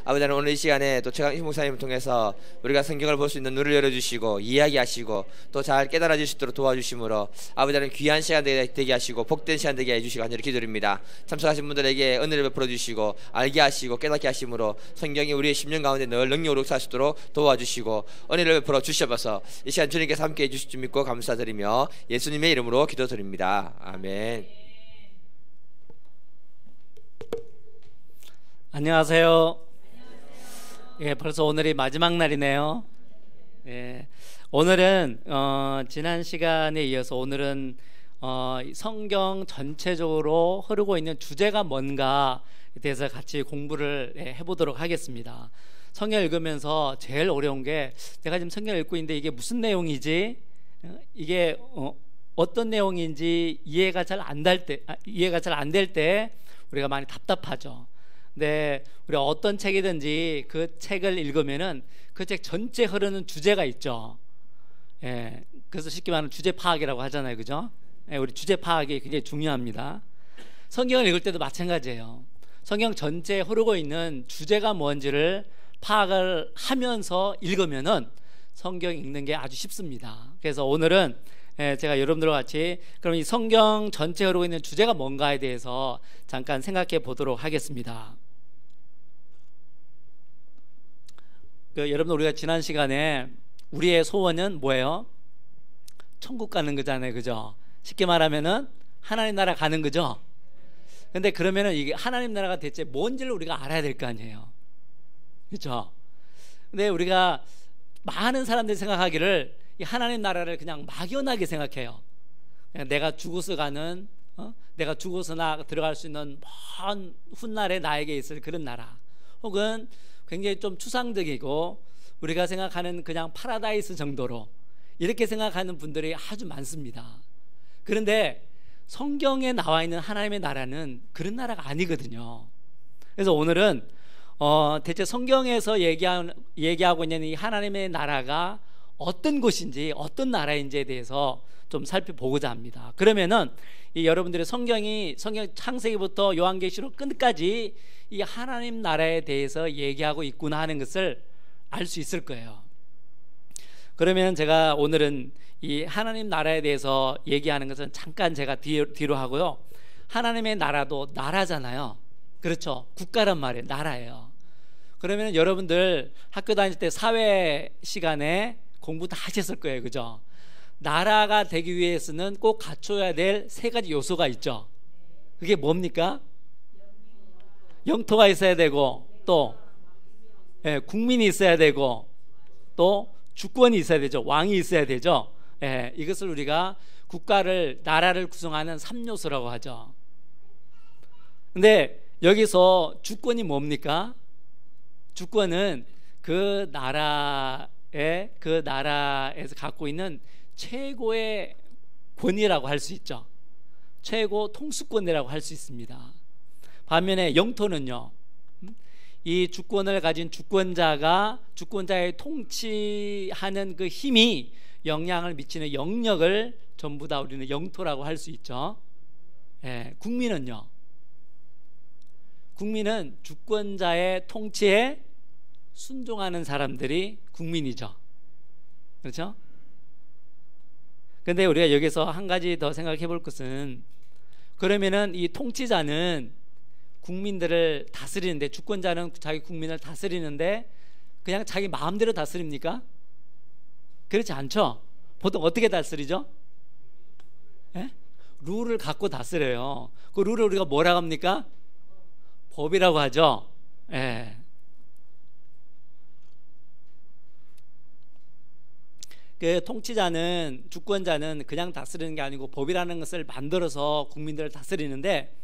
아버지 하나님, 오늘 이 시간에 또 최강희 목사님을 통해서 우리가 성경을 볼 수 있는 눈을 열어주시고 이야기하시고 또 잘 깨달아질 수 있도록 도와주심으로 아버지 하나님 귀한 시간 되게 하시고 복된 시간 되게 해주시고 간절히 기도드립니다. 참석하신 분들에게 은혜를 베풀어 주시고 알게 하시고 깨닫게 하심으로 성경이 우리의 심령 가운데 늘 능력으로 역사할 수 있도록 도와주시고 은혜를 베풀어 주셔서 이 시간 주님께서 함께 해주실 줄 믿고 감사드리며 예수님의 이름으로 기도드립니다. 아멘. 안녕하세요. 예, 벌써 오늘이 마지막 날이네요. 예, 오늘은 지난 시간에 이어서 오늘은 성경 전체적으로 흐르고 있는 주제가 뭔가에 대해서 같이 공부를 해보도록 하겠습니다. 성경 읽으면서 제일 어려운 게 내가 지금 성경 읽고 있는데 이게 무슨 내용이지? 이게 어떤 내용인지 이해가 잘 안 될 때 우리가 많이 답답하죠. 근데 우리가 어떤 책이든지 그 책을 읽으면은 그 책 전체 흐르는 주제가 있죠. 예, 그래서 쉽게 말하면 주제 파악이라고 하잖아요, 그죠? 예, 우리 주제 파악이 굉장히 중요합니다. 성경을 읽을 때도 마찬가지예요. 성경 전체에 흐르고 있는 주제가 뭔지를 파악을 하면서 읽으면은 성경 읽는 게 아주 쉽습니다. 그래서 오늘은 제가 여러분들과 같이 그럼 이 성경 전체에 흐르고 있는 주제가 뭔가에 대해서 잠깐 생각해 보도록 하겠습니다. 여러분, 우리가 지난 시간에 우리의 소원은 뭐예요? 천국 가는 거잖아요, 그죠? 쉽게 말하면은 하나님 나라 가는 거죠. 근데 그러면은 이게 하나님 나라가 대체 뭔지를 우리가 알아야 될 거 아니에요, 그렇죠? 근데 우리가 많은 사람들이 생각하기를 이 하나님 나라를 그냥 막연하게 생각해요. 그냥 내가 죽어서 가는 내가 죽어서나 들어갈 수 있는 먼 훗날에 나에게 있을 그런 나라, 혹은 굉장히 좀 추상적이고 우리가 생각하는 그냥 파라다이스 정도로 이렇게 생각하는 분들이 아주 많습니다. 그런데 성경에 나와 있는 하나님의 나라는 그런 나라가 아니거든요. 그래서 오늘은 대체 성경에서 얘기하고 있는 이 하나님의 나라가 어떤 곳인지 어떤 나라인지에 대해서 좀 살펴보고자 합니다. 그러면은 이 여러분들의 성경 창세기부터 요한계시록 끝까지 이 하나님 나라에 대해서 얘기하고 있구나 하는 것을 알 수 있을 거예요. 그러면 제가 오늘은 이 하나님 나라에 대해서 얘기하는 것은 잠깐 제가 뒤로 하고요. 하나님의 나라도 나라잖아요, 그렇죠? 국가란 말이에요, 나라예요. 그러면 여러분들 학교 다닐 때 사회 시간에 공부 다 하셨을 거예요, 그죠? 나라가 되기 위해서는 꼭 갖춰야 될 세 가지 요소가 있죠. 그게 뭡니까? 영토가 있어야 되고, 또 국민이 있어야 되고, 또 주권이 있어야 되죠. 왕이 있어야 되죠. 이것을 우리가 나라를 구성하는 3요소라고 하죠. 근데 여기서 주권이 뭡니까? 주권은 그 나라에서 갖고 있는 최고의 권위라고 할 수 있죠. 최고 통수권이라고 할 수 있습니다. 반면에 영토는요, 이 주권을 가진 주권자의 통치하는 그 힘이 영향을 미치는 영역을 전부 다 우리는 영토라고 할 수 있죠. 국민은요, 국민은 주권자의 통치에 순종하는 사람들이 국민이죠, 그렇죠? 근데 우리가 여기서 한 가지 더 생각해 볼 것은, 그러면은 이 통치자는 국민들을 다스리는데, 주권자는 자기 국민을 다스리는데 그냥 자기 마음대로 다스립니까? 그렇지 않죠. 보통 어떻게 다스리죠? 룰을 갖고 다스려요. 그 룰을 우리가 뭐라고 합니까? 법이라고 하죠. 그 통치자는, 주권자는 그냥 다스리는 게 아니고 법이라는 것을 만들어서 국민들을 다스리는데,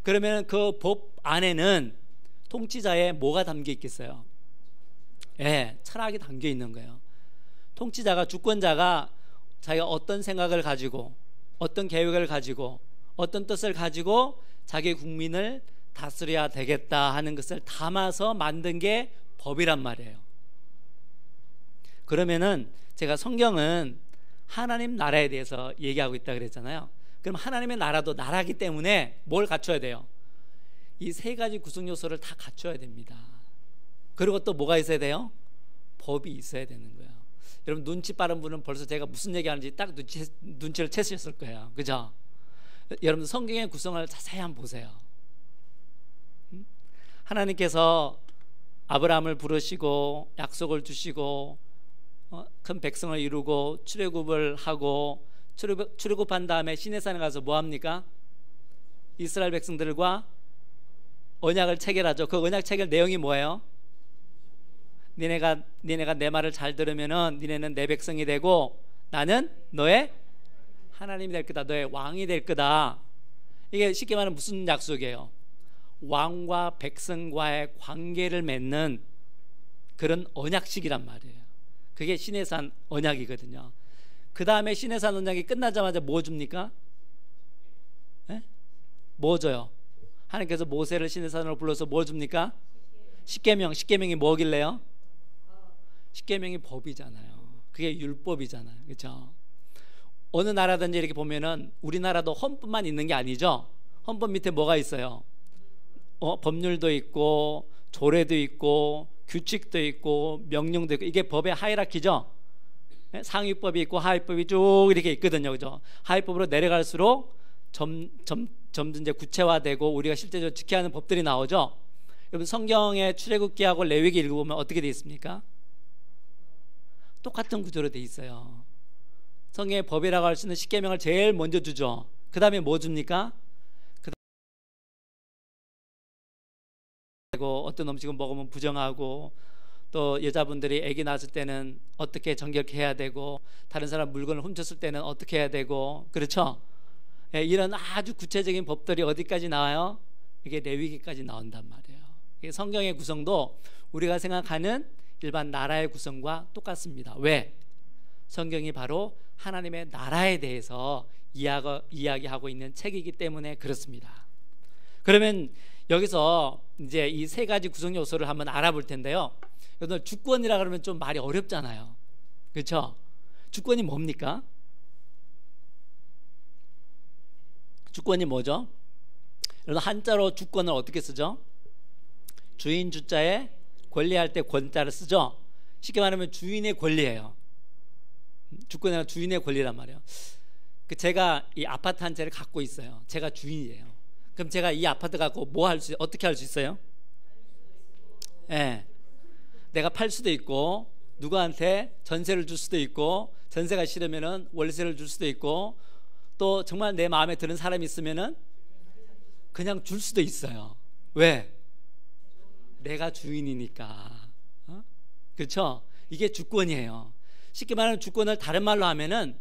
그러면 그 법 안에는 통치자의 뭐가 담겨 있겠어요? 철학이 담겨 있는 거예요. 통치자가, 주권자가 자기가 어떤 생각을 가지고, 어떤 계획을 가지고, 어떤 뜻을 가지고 자기 국민을 다스려야 되겠다 하는 것을 담아서 만든 게 법이란 말이에요. 그러면은 제가 성경은 하나님 나라에 대해서 얘기하고 있다 그랬잖아요. 그럼 하나님의 나라도 나라기 때문에 뭘 갖춰야 돼요? 이 세 가지 구성 요소를 다 갖춰야 됩니다. 그리고 또 뭐가 있어야 돼요? 법이 있어야 되는 거예요. 여러분 눈치 빠른 분은 벌써 제가 무슨 얘기하는지 딱 눈치를 채셨을 거예요. 그죠? 여러분 성경의 구성을 자세히 한번 보세요. 하나님께서 아브라함을 부르시고 약속을 주시고 큰 백성을 이루고 출애굽을 하고 출애굽한 다음에 시내산에 가서 뭐 합니까? 이스라엘 백성들과 언약을 체결하죠. 그 언약 체결 내용이 뭐예요? 니네가 내 말을 잘 들으면은 니네는 내 백성이 되고 나는 너의 하나님이 될 거다. 너의 왕이 될 거다. 이게 쉽게 말하면 무슨 약속이에요? 왕과 백성과의 관계를 맺는 그런 언약식이란 말이에요. 그게 시내산 언약이거든요. 그 다음에 시내산 언약이 끝나자마자 뭐 줍니까? 네? 뭐 줘요? 하나님께서 모세를 시내산으로 불러서 뭐 줍니까? 십계명. 십계명이 뭐길래요? 십계명이 법이잖아요. 그게 율법이잖아요. 그렇죠? 어느 나라든지 이렇게 보면은 우리나라도 헌법만 있는 게 아니죠. 헌법 밑에 뭐가 있어요? 법률도 있고 조례도 있고 규칙도 있고 명령도 있고, 이게 법의 하이라키죠. 상위법이 있고 하위법이 쭉 이렇게 있거든요. 그죠? 하위법으로 내려갈수록 점점 이제 구체화되고 우리가 실제적으로 지켜야 하는 법들이 나오죠. 여러분 성경의 출애굽기하고 레위기 읽어보면 어떻게 되어 있습니까? 똑같은 구조로 되어 있어요. 성경의 법이라고 할 수 있는 십계명을 제일 먼저 주죠. 그 다음에 뭐 줍니까? 어떤 음식을 먹으면 부정하고, 또 여자분들이 아기 낳았을 때는 어떻게 정결해야 되고, 다른 사람 물건을 훔쳤을 때는 어떻게 해야 되고, 그렇죠? 예, 이런 아주 구체적인 법들이 어디까지 나와요? 이게 레위기까지 나온단 말이에요. 이게 성경의 구성도 우리가 생각하는 일반 나라의 구성과 똑같습니다. 왜? 성경이 바로 하나님의 나라에 대해서 이야기하고 있는 책이기 때문에 그렇습니다. 그러면 여기서 이제 이 세 가지 구성 요소를 한번 알아볼 텐데요. 여러분 주권이라 그러면 좀 말이 어렵잖아요. 그렇죠? 주권이 뭡니까? 주권이 뭐죠? 여러분 한자로 주권을 어떻게 쓰죠? 주인 주자에 권리할 때 권자를 쓰죠. 쉽게 말하면 주인의 권리예요. 주권이란 주인의 권리란 말이에요. 제가 이 아파트 한 채를 갖고 있어요. 제가 주인이에요. 그럼 제가 이 아파트 갖고 어떻게 할 수 있어요? 예. 내가 팔 수도 있고, 누구한테 전세를 줄 수도 있고, 전세가 싫으면은 월세를 줄 수도 있고, 또 정말 내 마음에 드는 사람이 있으면은 그냥 줄 수도 있어요. 왜? 내가 주인이니까. 그렇죠? 이게 주권이에요. 쉽게 말하면 주권을 다른 말로 하면은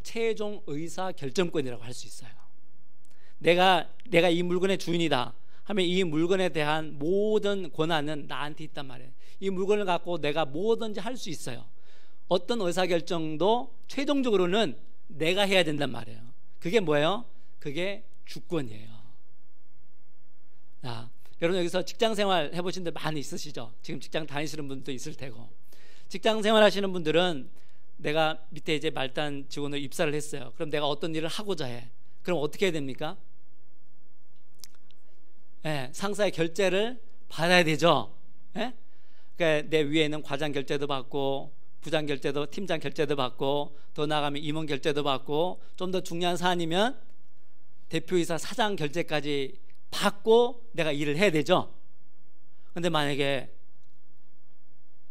최종 의사 결정권이라고 할 수 있어요. 내가 이 물건의 주인이다 하면 이 물건에 대한 모든 권한은 나한테 있단 말이에요. 이 물건을 갖고 내가 뭐든지 할 수 있어요. 어떤 의사결정도 최종적으로는 내가 해야 된단 말이에요. 그게 뭐예요? 그게 주권이에요. 자, 여러분 여기서 직장생활 해보신 분들 많이 있으시죠? 지금 직장 다니시는 분도 있을 테고, 직장생활 하시는 분들은 내가 밑에 이제 말단 직원으로 입사를 했어요. 그럼 내가 어떤 일을 하고자 해. 그럼 어떻게 해야 됩니까? 예, 상사의 결재를 받아야 되죠. 예? 그러니까 내 위에는 과장 결재도 받고, 부장 결재도, 팀장 결재도 받고, 더 나가면 임원 결재도 받고, 좀 더 중요한 사안이면 대표이사 사장 결재까지 받고 내가 일을 해야 되죠. 근데 만약에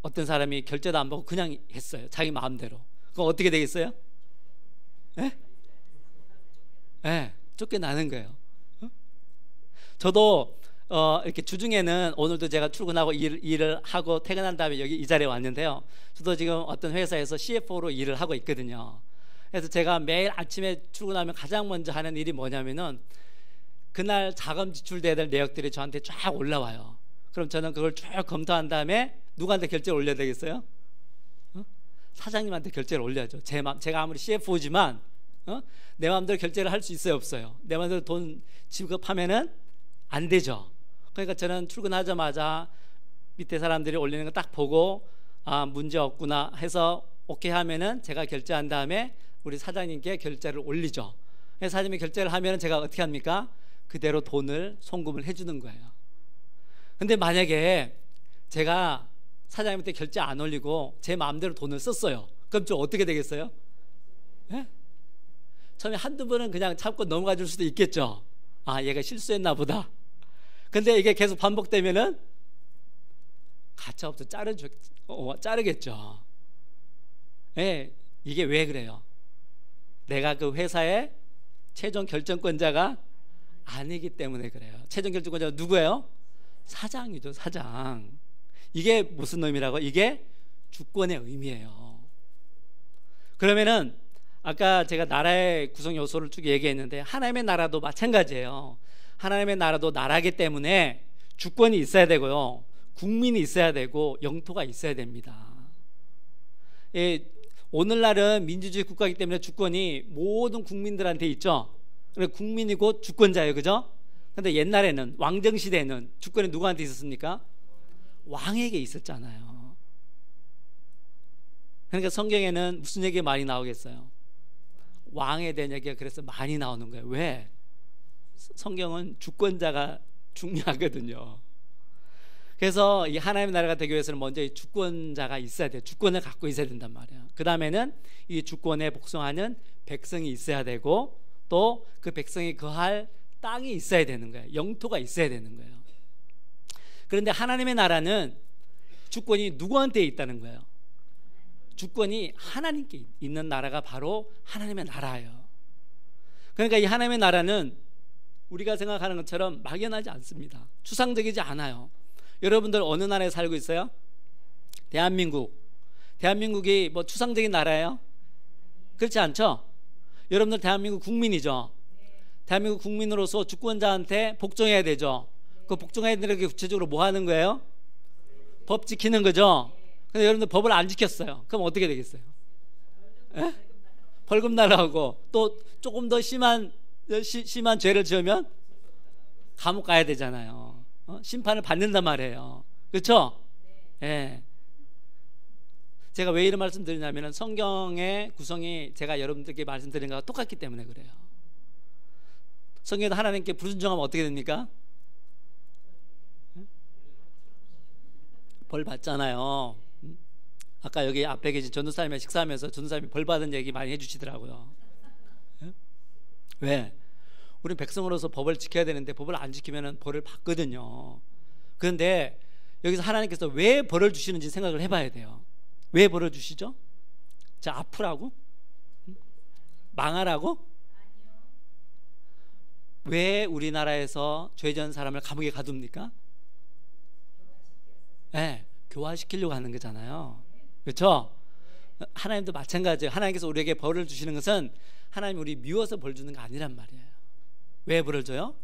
어떤 사람이 결재도 안 받고 그냥 했어요. 자기 마음대로. 그럼 어떻게 되겠어요? 예? 예, 쫓겨나는 거예요. 저도 이렇게 주중에는 오늘도 제가 출근하고 일을 하고 퇴근한 다음에 여기 이 자리에 왔는데요. 저도 지금 어떤 회사에서 CFO로 일을 하고 있거든요. 그래서 제가 매일 아침에 출근하면 가장 먼저 하는 일이 뭐냐면은 그날 자금 지출돼야 될 내역들이 저한테 쫙 올라와요. 그럼 저는 그걸 쭉 검토한 다음에 누구한테 결제를 올려야 되겠어요? 사장님한테 결제를 올려야죠. 제가 아무리 CFO지만 내 마음대로 결제를 할 수 있어요, 없어요? 내 마음대로 돈 지급하면은 안 되죠. 그러니까 저는 출근하자마자 밑에 사람들이 올리는 거 딱 보고 아, 문제 없구나 해서 오케이 하면은 제가 결제한 다음에 우리 사장님께 결제를 올리죠. 사장님이 결제를 하면은 제가 어떻게 합니까? 그대로 돈을 송금을 해주는 거예요. 근데 만약에 제가 사장님한테 결제 안 올리고 제 마음대로 돈을 썼어요. 그럼 좀 어떻게 되겠어요? 예? 처음에 한두 번은 그냥 참고 넘어가 줄 수도 있겠죠. 아, 얘가 실수했나 보다. 근데 이게 계속 반복되면은 가차없이 자르겠죠. 예, 이게 왜 그래요? 내가 그 회사의 최종 결정권자가 아니기 때문에 그래요. 최종 결정권자가 누구예요? 사장이죠, 사장. 이게 무슨 의미라고? 이게 주권의 의미예요. 그러면은 아까 제가 나라의 구성 요소를 쭉 얘기했는데 하나님의 나라도 마찬가지예요. 하나님의 나라도 나라기 때문에 주권이 있어야 되고요, 국민이 있어야 되고 영토가 있어야 됩니다. 예, 오늘날은 민주주의 국가이기 때문에 주권이 모든 국민들한테 있죠. 국민이 곧 주권자예요, 그죠? 근데 옛날에는 왕정 시대에는 주권이 누구한테 있었습니까? 왕에게 있었잖아요. 그러니까 성경에는 무슨 얘기가 많이 나오겠어요? 왕에 대한 얘기가 그래서 많이 나오는 거예요. 왜? 성경은 주권자가 중요하거든요. 그래서 이 하나님의 나라가 되기 위해서는 먼저 이 주권자가 있어야 돼요. 주권을 갖고 있어야 된단 말이에요. 그 다음에는 이 주권에 복종하는 백성이 있어야 되고, 또 그 백성이 거할 땅이 있어야 되는 거예요. 영토가 있어야 되는 거예요. 그런데 하나님의 나라는 주권이 누구한테 있다는 거예요? 주권이 하나님께 있는 나라가 바로 하나님의 나라예요. 그러니까 이 하나님의 나라는 우리가 생각하는 것처럼 막연하지 않습니다. 추상적이지 않아요. 여러분들 어느 나라에 살고 있어요? 대한민국이 뭐 추상적인 나라예요? 그렇지 않죠? 여러분들 대한민국 국민이죠. 대한민국 국민으로서 주권자한테 복종해야 되죠. 그 복종해야 되는 게 구체적으로 뭐 하는 거예요? 법 지키는 거죠. 근데 여러분들 법을 안 지켰어요. 그럼 어떻게 되겠어요? 에? 벌금 날라오고, 또 조금 더 심한 죄를 지으면 감옥 가야 되잖아요. 심판을 받는단 말이에요. 그렇죠? 예. 제가 왜 이런 말씀 드리냐면 성경의 구성이 제가 여러분들께 말씀드린 것과 똑같기 때문에 그래요. 성경에도 하나님께 불순종하면 어떻게 됩니까? 벌 받잖아요. 아까 여기 앞에 계신 전도사님과 식사하면서 전도사님이 벌 받은 얘기 많이 해주시더라고요. 왜? 우리 백성으로서 법을 지켜야 되는데 법을 안 지키면 벌을 받거든요. 그런데 여기서 하나님께서 왜 벌을 주시는지 생각을 해봐야 돼요. 왜 벌을 주시죠? 자, 아프라고? 망하라고? 왜 우리나라에서 죄지은 사람을 감옥에 가둡니까? 네, 교화시키려고 하는 거잖아요. 그렇죠? 하나님도 마찬가지예요. 하나님께서 우리에게 벌을 주시는 것은 하나님 우리 미워서 벌 주는 거 아니란 말이에요. 왜 벌을 줘요?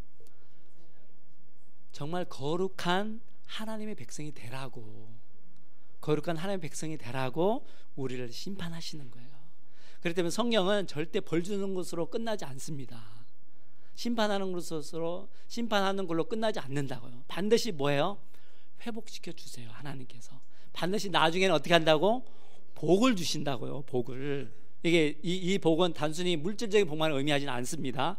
정말 거룩한 하나님의 백성이 되라고, 거룩한 하나님의 백성이 되라고 우리를 심판하시는 거예요. 그렇기 때문에 성경은 절대 벌 주는 것으로 끝나지 않습니다. 심판하는 걸로 끝나지 않는다고요. 반드시 뭐예요? 회복시켜 주세요. 하나님께서 반드시 나중에는 어떻게 한다고? 복을 주신다고요. 복을. 이게 이 복은 단순히 물질적인 복만 의미하지는 않습니다.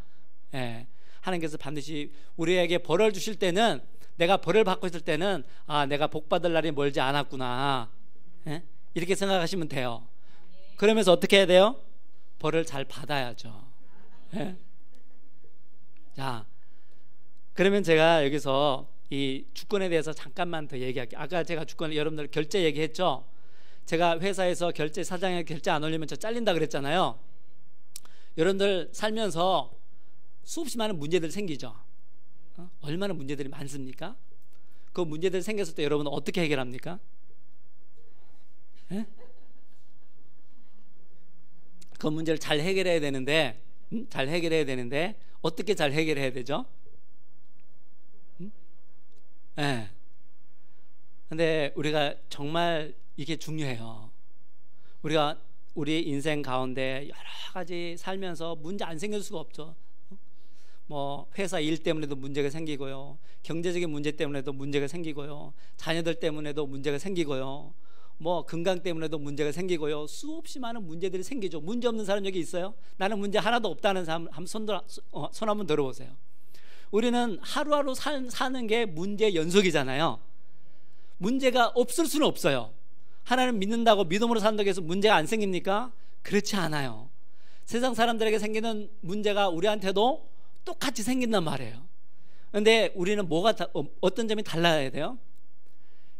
예. 하나님께서 반드시 우리에게 벌을 주실 때는, 내가 벌을 받고 있을 때는 아, 내가 복 받을 날이 멀지 않았구나. 예? 이렇게 생각하시면 돼요. 그러면서 어떻게 해야 돼요? 벌을 잘 받아야죠. 예? 자, 그러면 제가 여기서 이 주권에 대해서 잠깐만 더 얘기할게요. 아까 제가 주권, 여러분들 결제 얘기했죠. 제가 회사에서 사장에 결제 안 올리면 저 잘린다 그랬잖아요. 여러분들 살면서 수없이 많은 문제들이 생기죠. 얼마나 문제들이 많습니까? 그 문제들이 생겼을 때 여러분은 어떻게 해결합니까? 예? 그 문제를 잘 해결해야 되는데, 어떻게 잘 해결해야 되죠? 예. 근데 우리가 정말 이게 중요해요. 우리가 우리 인생 가운데 여러 가지 살면서 문제 안 생길 수가 없죠. 뭐 회사 일 때문에도 문제가 생기고요, 경제적인 문제 때문에도 문제가 생기고요, 자녀들 때문에도 문제가 생기고요, 뭐 건강 때문에도 문제가 생기고요, 수없이 많은 문제들이 생기죠. 문제 없는 사람 여기 있어요? 나는 문제 하나도 없다는 사람 손 한번 들어보세요. 우리는 하루하루 사는 게 문제 연속이잖아요. 문제가 없을 수는 없어요. 하나님 믿는다고 믿음으로 산다고 해서 문제가 안 생깁니까? 그렇지 않아요. 세상 사람들에게 생기는 문제가 우리한테도 똑같이 생긴단 말이에요. 그런데 우리는 어떤 점이 달라야 돼요?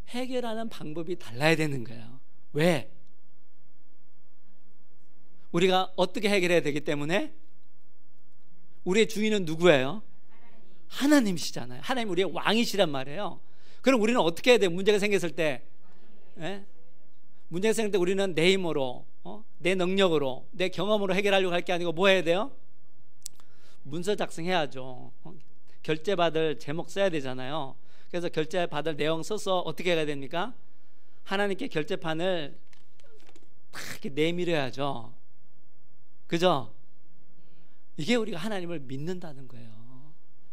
해결하는 방법이 달라야 되는 거예요. 왜? 우리가 어떻게 해결해야 되기 때문에. 우리의 주인은 누구예요? 하나님이시잖아요. 하나님 우리의 왕이시란 말이에요. 그럼 우리는 어떻게 해야 돼요? 문제가 생겼을 때. 예? 문제가 생길 때 우리는 내 힘으로, 내 능력으로, 내 경험으로 해결하려고 할 게 아니고 뭐 해야 돼요? 문서 작성해야죠. 결제 받을 제목 써야 되잖아요. 그래서 결제 받을 내용 써서 어떻게 해야 됩니까? 하나님께 결제판을 탁 이렇게 내밀어야죠. 그죠? 이게 우리가 하나님을 믿는다는 거예요.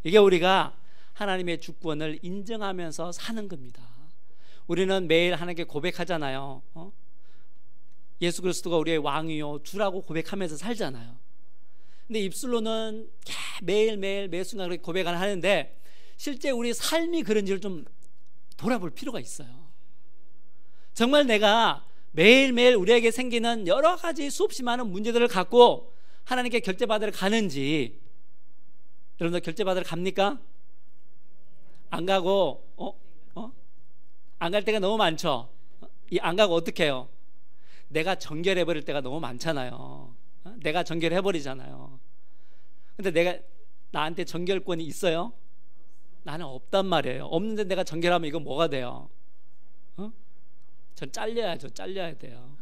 이게 우리가 하나님의 주권을 인정하면서 사는 겁니다. 우리는 매일 하나님께 고백하잖아요. 예수 그리스도가 우리의 왕이요 주라고 고백하면서 살잖아요. 근데 입술로는 매일매일 매순간 그렇게 고백을 하는데 실제 우리 삶이 그런지를 좀 돌아볼 필요가 있어요. 정말 내가 매일매일 우리에게 생기는 여러 가지 수없이 많은 문제들을 갖고 하나님께 결제받으러 가는지. 여러분들 결제받으러 갑니까? 안 가고 안 갈 때가 너무 많죠. 안 가고 어떻게 해요? 내가 정결해버릴 때가 너무 많잖아요. 내가 정결해버리잖아요. 근데 나한테 정결권이 있어요? 나는 없단 말이에요. 없는데 내가 정결하면 이건 뭐가 돼요? 전 잘려야죠. 잘려야 돼요.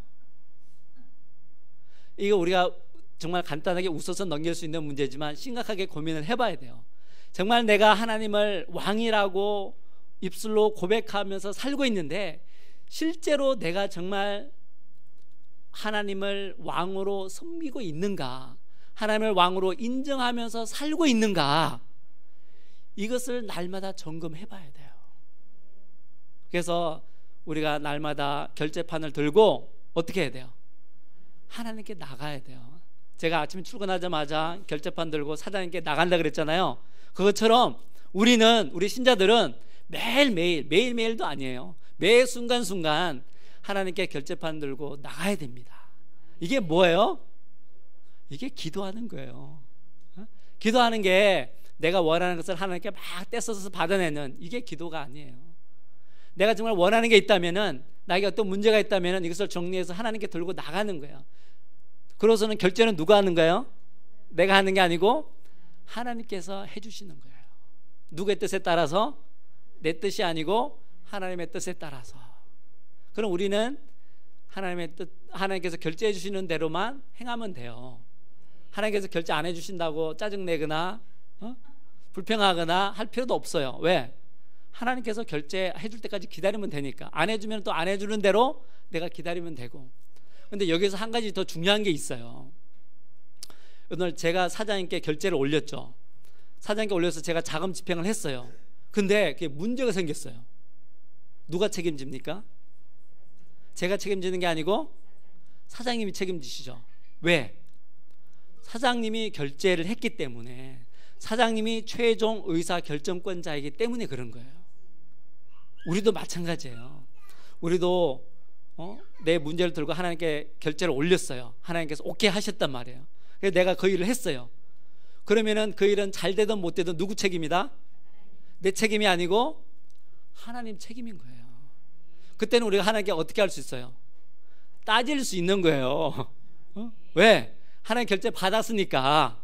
이거 우리가 정말 간단하게 웃어서 넘길 수 있는 문제지만 심각하게 고민을 해봐야 돼요. 정말 내가 하나님을 왕이라고 입술로 고백하면서 살고 있는데 실제로 내가 정말 하나님을 왕으로 섬기고 있는가, 하나님을 왕으로 인정하면서 살고 있는가, 이것을 날마다 점검해 봐야 돼요. 그래서 우리가 날마다 결제판을 들고 어떻게 해야 돼요? 하나님께 나가야 돼요. 제가 아침에 출근하자마자 결제판 들고 사장님께 나간다 그랬잖아요. 그것처럼 우리 신자들은 매일매일도 아니에요. 매 순간순간 하나님께 결제판 들고 나가야 됩니다. 이게 뭐예요? 이게 기도하는 거예요. 기도하는 게 내가 원하는 것을 하나님께 막 떼써서 받아내는, 이게 기도가 아니에요. 내가 정말 원하는 게 있다면은, 나에게 어떤 문제가 있다면은 이것을 정리해서 하나님께 들고 나가는 거예요. 그러고서는 결제는 누가 하는 거예요? 내가 하는 게 아니고 하나님께서 해주시는 거예요. 누구의 뜻에 따라서? 내 뜻이 아니고 하나님의 뜻에 따라서. 그럼 우리는 하나님의 뜻, 하나님께서 결제해 주시는 대로만 행하면 돼요. 하나님께서 결제 안 해주신다고 짜증내거나 불평하거나 할 필요도 없어요. 왜? 하나님께서 결제해 줄 때까지 기다리면 되니까. 안 해주면 또 안 해주는 대로 내가 기다리면 되고. 근데 여기서 한 가지 더 중요한 게 있어요. 오늘 제가 사장님께 결제를 올렸죠. 사장님께 올려서 제가 자금 집행을 했어요. 근데 그게 문제가 생겼어요. 누가 책임집니까? 제가 책임지는 게 아니고 사장님이 책임지시죠. 왜? 사장님이 결제를 했기 때문에, 사장님이 최종 의사 결정권자이기 때문에 그런 거예요. 우리도 마찬가지예요. 우리도 내 문제를 들고 하나님께 결제를 올렸어요. 하나님께서 오케이 하셨단 말이에요. 그래서 내가 그 일을 했어요. 그러면은 그 일은 잘 되든 못 되든 누구 책임이다? 내 책임이 아니고 하나님 책임인 거예요. 그때는 우리가 하나님께 어떻게 할 수 있어요? 따질 수 있는 거예요. 왜? 하나님 결제 받았으니까.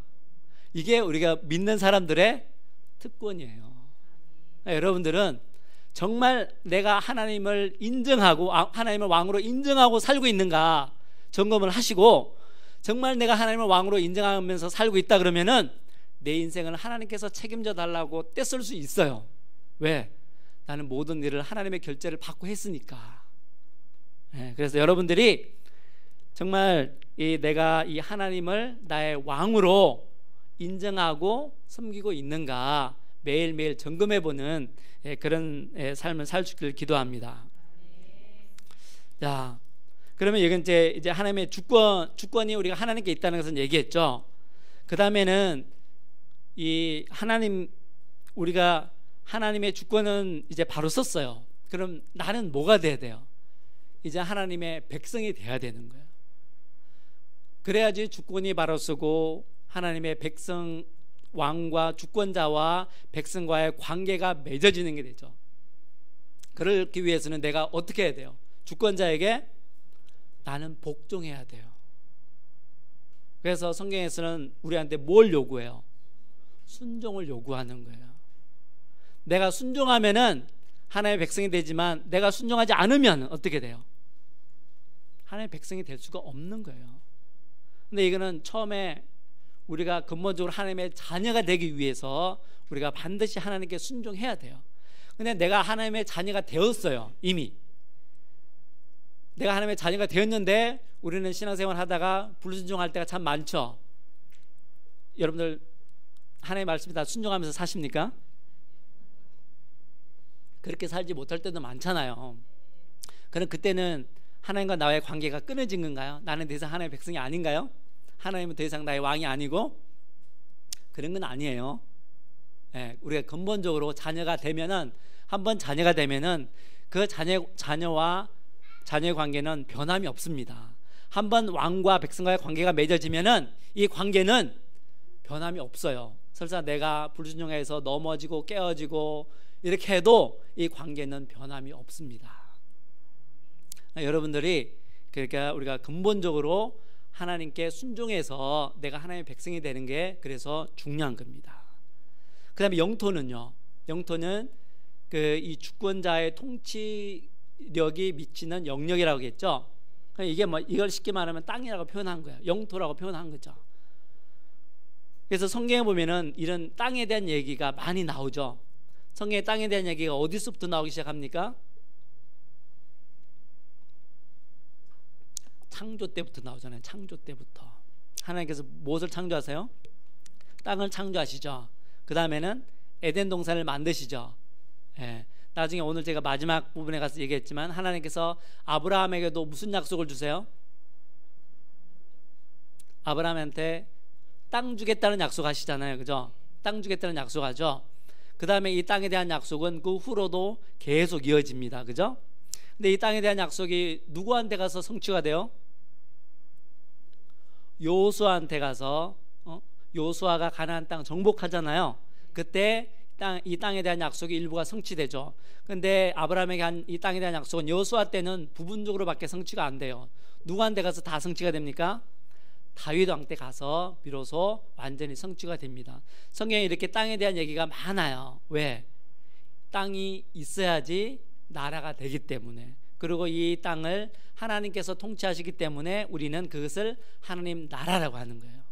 이게 우리가 믿는 사람들의 특권이에요. 여러분들은 정말 내가 하나님을 인정하고, 하나님을 왕으로 인정하고 살고 있는가 점검을 하시고, 정말 내가 하나님을 왕으로 인정하면서 살고 있다 그러면은 내 인생을 하나님께서 책임져 달라고 떼쓸 수 있어요. 왜? 나는 모든 일을 하나님의 결제를 받고 했으니까. 그래서 여러분들이 정말 내가 이 하나님을 나의 왕으로 인정하고 섬기고 있는가 매일매일 점검해보는 그런 삶을 살 수 있기를 기도합니다. 자, 그러면 여기 이제 하나님의 주권이 우리가 하나님께 있다는 것은 얘기했죠. 그 다음에는 우리가 하나님의 주권은 이제 바로 썼어요. 그럼 나는 뭐가 돼야 돼요? 이제 하나님의 백성이 돼야 되는 거예요. 그래야지 주권이 바로 서고 하나님의 백성, 왕과 주권자와 백성과의 관계가 맺어지는 게 되죠. 그러기 위해서는 내가 어떻게 해야 돼요? 주권자에게 나는 복종해야 돼요. 그래서 성경에서는 우리한테 뭘 요구해요? 순종을 요구하는 거예요. 내가 순종하면은 하나님의 백성이 되지만 내가 순종하지 않으면 어떻게 돼요? 하나님의 백성이 될 수가 없는 거예요. 근데 이거는 처음에 우리가 근본적으로 하나님의 자녀가 되기 위해서 우리가 반드시 하나님께 순종해야 돼요. 근데 내가 하나님의 자녀가 되었어요. 이미 내가 하나님의 자녀가 되었는데 우리는 신앙생활 하다가 불순종할 때가 참 많죠. 여러분들 하나님의 말씀에 다 순종하면서 사십니까? 그렇게 살지 못할 때도 많잖아요. 그럼 그때는 하나님과 나의 관계가 끊어진 건가요? 나는 더 이상 하나님의 백성이 아닌가요? 하나님은 더 이상 나의 왕이 아니고? 그런 건 아니에요. 예, 우리가 근본적으로 자녀가 되면은, 한번 자녀가 되면은 그 자녀와 자녀의 관계는 변함이 없습니다. 한번 왕과 백성과의 관계가 맺어지면은 이 관계는 변함이 없어요. 설사 내가 불순종해서 넘어지고 깨어지고 이렇게 해도 이 관계는 변함이 없습니다. 여러분들이 그러니까 우리가 근본적으로 하나님께 순종해서 내가 하나님의 백성이 되는 게 그래서 중요한 겁니다. 그 다음에 영토는요. 영토는 이 주권자의 통치력이 미치는 영역이라고 했죠. 이게 뭐 이걸 쉽게 말하면 땅이라고 표현한 거예요. 영토라고 표현한 거죠. 그래서 성경에 보면은 이런 땅에 대한 얘기가 많이 나오죠. 성경에 땅에 대한 얘기가 어디서부터 나오기 시작합니까? 창조 때부터 나오잖아요. 창조 때부터 하나님께서 무엇을 창조하세요? 땅을 창조하시죠. 그 다음에는 에덴 동산을 만드시죠. 예. 나중에 오늘 제가 마지막 부분에 가서 얘기했지만 하나님께서 아브라함에게도 무슨 약속을 주세요? 아브라함한테 땅 주겠다는 약속하시잖아요. 그죠? 땅 주겠다는 약속하죠. 그 다음에 이 땅에 대한 약속은 그 후로도 계속 이어집니다. 그죠? 근데 이 땅에 대한 약속이 누구한테 가서 성취가 돼요? 요수아한테 가서 요수아가 가나안 땅 정복하잖아요. 그때 이 땅에 대한 약속이 일부가 성취되죠. 근데 아브라함에게 한 이 땅에 대한 약속은 요수아 때는 부분적으로밖에 성취가 안 돼요. 누구한테 가서 다 성취가 됩니까? 다윗 왕 때 가서 비로소 완전히 성취가 됩니다. 성경에 이렇게 땅에 대한 얘기가 많아요. 왜? 땅이 있어야지 나라가 되기 때문에, 그리고 이 땅을 하나님께서 통치하시기 때문에 우리는 그것을 하나님 나라라고 하는 거예요.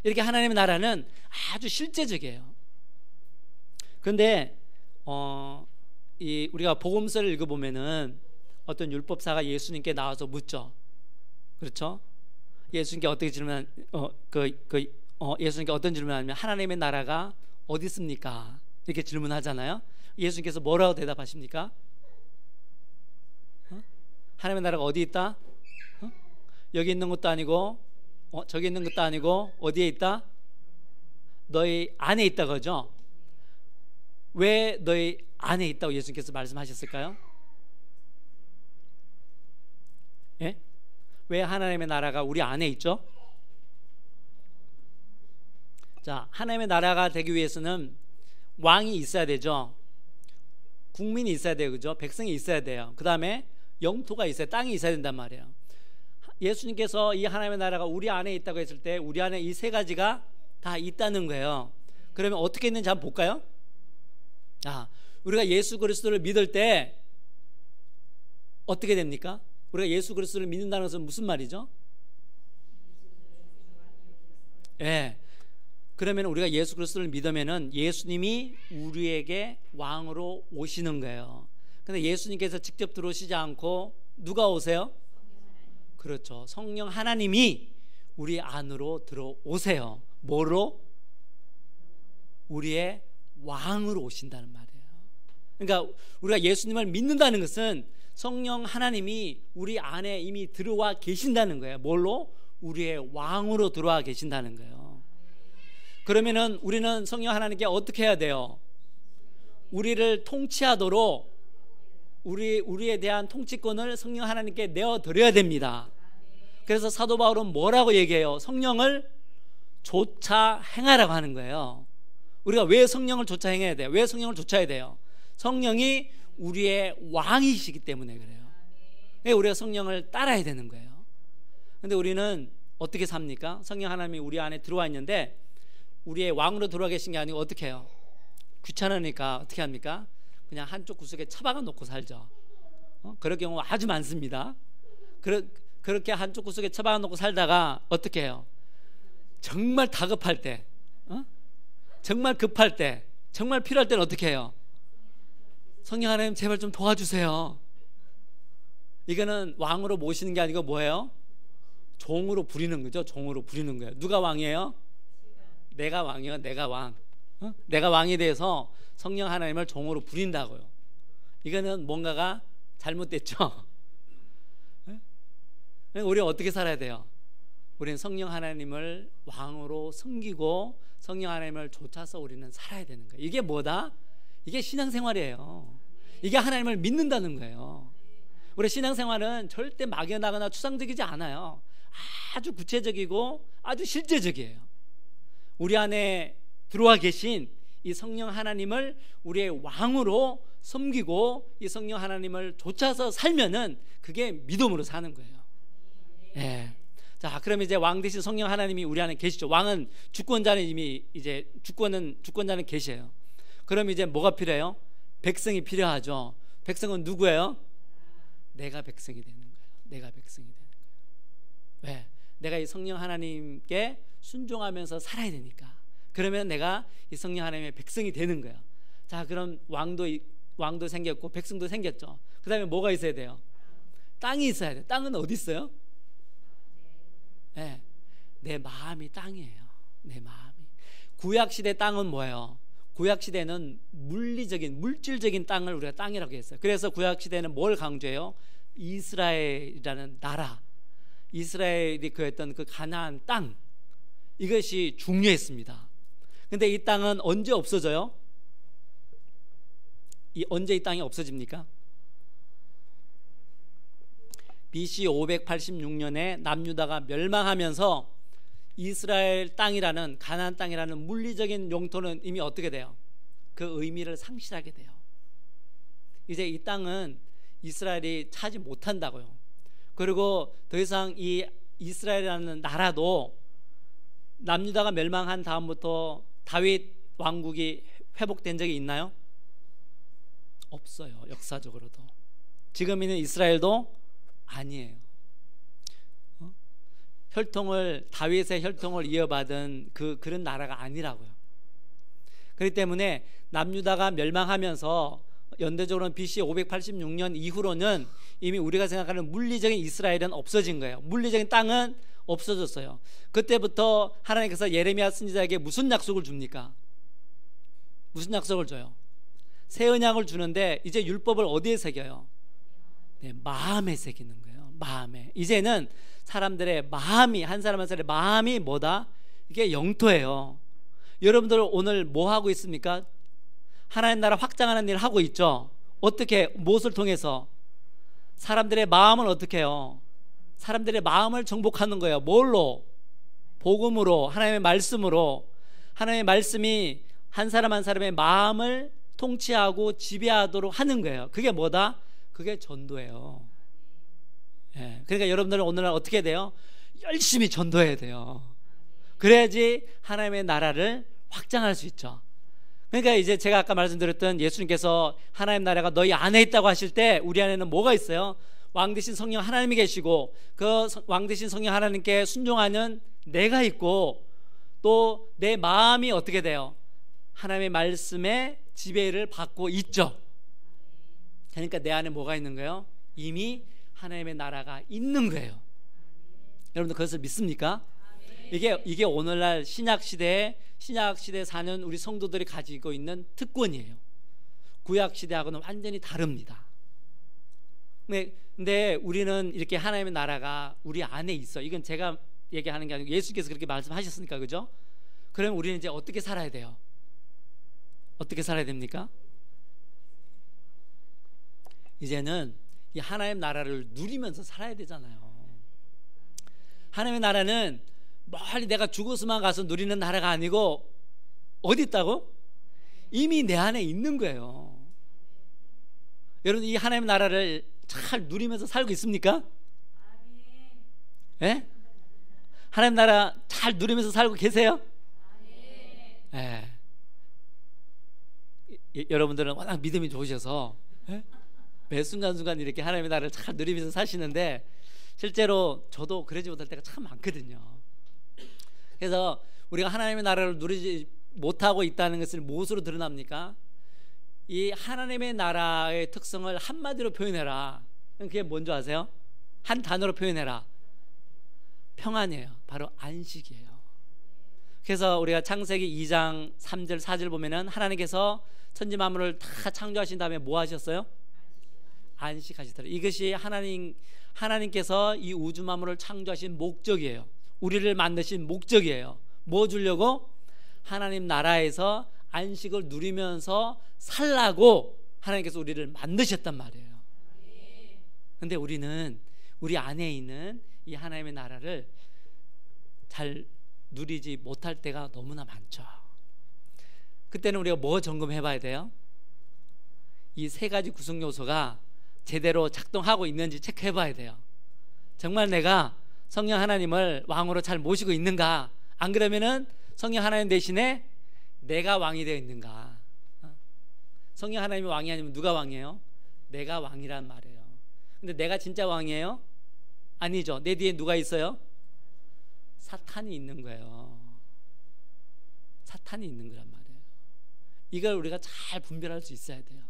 이렇게 하나님의 나라는 아주 실제적이에요. 그런데 우리가 복음서를 읽어보면은 어떤 율법사가 예수님께 나와서 묻죠. 그렇죠? 예수님께 어떻게 예수님께 어떤 질문을 하냐면 하나님의 나라가 어디 있습니까? 이렇게 질문하잖아요. 예수님께서 뭐라고 대답하십니까? 하나님의 나라가 어디 있다? 여기 있는 것도 아니고 저기 있는 것도 아니고 어디에 있다? 너희 안에 있다 그러죠? 왜 너희 안에 있다고 예수님께서 말씀하셨을까요? 예? 왜 하나님의 나라가 우리 안에 있죠? 자, 하나님의 나라가 되기 위해서는 왕이 있어야 되죠. 국민이 있어야 돼요. 그죠? 백성이 있어야 돼요. 그 다음에 영토가 있어야, 땅이 있어야 된단 말이에요. 예수님께서 이 하나님의 나라가 우리 안에 있다고 했을 때 우리 안에 이 세 가지가 다 있다는 거예요. 그러면 어떻게 있는지 한번 볼까요? 우리가 예수 그리스도를 믿을 때 어떻게 됩니까? 우리가 예수 그리스도를 믿는다는 것은 무슨 말이죠? 예. 그러면 우리가 예수 그리스도를 믿으면은 예수님이 우리에게 왕으로 오시는 거예요. 근데 예수님께서 직접 들어오시지 않고 누가 오세요? 그렇죠. 성령 하나님이 우리 안으로 들어오세요. 뭐로? 우리의 왕으로 오신다는 말이에요. 그러니까 우리가 예수님을 믿는다는 것은 성령 하나님이 우리 안에 이미 들어와 계신다는 거예요. 뭘로? 우리의 왕으로 들어와 계신다는 거예요. 그러면은 우리는 성령 하나님께 어떻게 해야 돼요? 우리를 통치하도록 우리에 대한 통치권을 성령 하나님께 내어드려야 됩니다. 그래서 사도 바울은 뭐라고 얘기해요? 성령을 조차 행하라고 하는 거예요. 우리가 왜 성령을 조차 행해야 돼요? 왜 성령을 좇아야 돼요? 성령이 우리의 왕이시기 때문에 그래요. 우리가 성령을 따라야 되는 거예요. 근데 우리는 어떻게 삽니까? 성령 하나님이 우리 안에 들어와 있는데 우리의 왕으로 들어와 계신 게 아니고 어떻게 해요? 귀찮으니까 어떻게 합니까? 그냥 한쪽 구석에 처박아 놓고 살죠. 그럴 경우 아주 많습니다. 그렇게 한쪽 구석에 처박아 놓고 살다가 어떻게 해요? 정말 다급할 때, 정말 급할 때, 정말 필요할 때는 어떻게 해요? 성령 하나님 제발 좀 도와주세요. 이거는 왕으로 모시는 게 아니고 뭐예요? 종으로 부리는 거죠. 종으로 부리는 거예요. 누가 왕이에요? 내가 왕이요. 내가 왕. 내가 왕이 돼서 성령 하나님을 종으로 부린다고요. 이거는 뭔가가 잘못됐죠. 우리는 어떻게 살아야 돼요? 우리는 성령 하나님을 왕으로 섬기고 성령 하나님을 좇아서 우리는 살아야 되는 거예요. 이게 뭐다? 이게 신앙생활이에요. 이게 하나님을 믿는다는 거예요. 우리 신앙생활은 절대 막연하거나 추상적이지 않아요. 아주 구체적이고 아주 실제적이에요. 우리 안에 들어와 계신 이 성령 하나님을 우리의 왕으로 섬기고 이 성령 하나님을 좇아서 살면은 그게 믿음으로 사는 거예요. 네. 자, 그럼 이제 왕 대신 성령 하나님이 우리 안에 계시죠. 왕은 주권자는 이미 이제 주권자는 계셔요. 그럼 이제 뭐가 필요해요? 백성이 필요하죠. 백성은 누구예요? 내가 백성이 되는 거예요. 내가 백성이 되는 거예요. 왜? 내가 이 성령 하나님께 순종하면서 살아야 되니까. 그러면 내가 이 성령 하나님의 백성이 되는 거예요. 자, 그럼 왕도 생겼고 백성도 생겼죠. 그 다음에 뭐가 있어야 돼요? 땅이 있어야 돼요. 땅은 어디 있어요? 네, 내 마음이 땅이에요. 내 마음이. 구약시대 땅은 뭐예요? 구약시대는 물질적인 땅을 우리가 땅이라고 했어요. 그래서 구약시대는 뭘 강조해요? 이스라엘이라는 나라, 이스라엘이 그랬던 그 가나안 땅, 이것이 중요했습니다. 근데 이 땅은 언제 없어져요? 언제 이 땅이 없어집니까? BC 586년에 남유다가 멸망하면서 이스라엘 땅이라는 가나안 땅이라는 물리적인 용토는 이미 어떻게 돼요? 그 의미를 상실하게 돼요. 이제 이 땅은 이스라엘이 차지 못한다고요. 그리고 더 이상 이 이스라엘이라는 나라도 남유다가 멸망한 다음부터 다윗 왕국이 회복된 적이 있나요? 없어요. 역사적으로도. 지금 있는 이스라엘도 아니에요. 다윗의 혈통을 이어받은 그런 나라가 아니라고요. 그렇기 때문에 남유다가 멸망하면서 연대적으로는 BC 586년 이후로는 이미 우리가 생각하는 물리적인 이스라엘은 없어진 거예요. 물리적인 땅은 없어졌어요. 그때부터 하나님께서 예레미야 선지자에게 무슨 약속을 줍니까? 무슨 약속을 줘요? 새 언약을 주는데 이제 율법을 어디에 새겨요? 네, 마음에 새기는 거예요. 마음에. 이제는 사람들의 마음이, 한 사람 한 사람의 마음이 뭐다? 이게 영토예요. 여러분들 오늘 뭐 하고 있습니까? 하나님 나라 확장하는 일 하고 있죠. 어떻게, 무엇을 통해서? 사람들의 마음을 어떻게 해요? 사람들의 마음을 정복하는 거예요. 뭘로? 복음으로, 하나님의 말씀으로. 하나님의 말씀이 한 사람 한 사람의 마음을 통치하고 지배하도록 하는 거예요. 그게 뭐다? 그게 전도예요. 예, 그러니까 여러분들은 오늘날 어떻게 돼요? 열심히 전도해야 돼요. 그래야지 하나님의 나라를 확장할 수 있죠. 그러니까 이제 제가 아까 말씀드렸던 예수님께서 하나님 나라가 너희 안에 있다고 하실 때 우리 안에는 뭐가 있어요? 왕 대신 성령 하나님이 계시고 그 왕 대신 성령 하나님께 순종하는 내가 있고 또 내 마음이 어떻게 돼요? 하나님의 말씀에 지배를 받고 있죠. 그러니까 내 안에 뭐가 있는 거예요? 이미 하나님의 나라가 있는 거예요. 여러분들 그것을 믿습니까? 이게 오늘날 신약시대에 사는 우리 성도들이 가지고 있는 특권이에요. 구약시대하고는 완전히 다릅니다. 근데 우리는 이렇게 하나님의 나라가 우리 안에 있어. 이건 제가 얘기하는 게 아니고 예수께서 그렇게 말씀하셨으니까, 그죠? 그럼 우리는 이제 어떻게 살아야 돼요? 어떻게 살아야 됩니까? 이제는 이 하나님 나라를 누리면서 살아야 되잖아요. 하나님의 나라는 멀리 내가 죽어서만 가서 누리는 나라가 아니고 어디 있다고? 이미 내 안에 있는 거예요. 여러분, 이 하나님의 나라를 잘 누리면서 살고 있습니까? 예? 하나님 나라 잘 누리면서 살고 계세요? 예. 여러분들은 워낙 믿음이 좋으셔서 예? 매 순간순간 이렇게 하나님의 나라를 잘 누리면서 사시는데 실제로 저도 그러지 못할 때가 참 많거든요. 그래서 우리가 하나님의 나라를 누리지 못하고 있다는 것을 무엇으로 드러납니까? 이 하나님의 나라의 특성을 한마디로 표현해라. 그게 뭔지 아세요? 한 단어로 표현해라. 평안이에요. 바로 안식이에요. 그래서 우리가 창세기 2장 3절 4절 보면은 하나님께서 천지 만물을 다 창조하신 다음에 뭐 하셨어요? 안식하시더라. 이것이 하나님께서 이 우주 만물을 창조하신 목적이에요. 우리를 만드신 목적이에요. 뭐 주려고? 하나님 나라에서 안식을 누리면서 살라고 하나님께서 우리를 만드셨단 말이에요. 근데 우리는 우리 안에 있는 이 하나님의 나라를 잘 누리지 못할 때가 너무나 많죠. 그때는 우리가 뭐 점검해 봐야 돼요? 이 세 가지 구성 요소가 제대로 작동하고 있는지 체크해 봐야 돼요. 정말 내가 성령 하나님을 왕으로 잘 모시고 있는가? 안 그러면은 성령 하나님 대신에 내가 왕이 되어 있는가? 성령 하나님이 왕이 아니면 누가 왕이에요? 내가 왕이란 말이에요. 근데 내가 진짜 왕이에요? 아니죠. 내 뒤에 누가 있어요? 사탄이 있는 거예요. 사탄이 있는 거란 말이에요. 이걸 우리가 잘 분별할 수 있어야 돼요.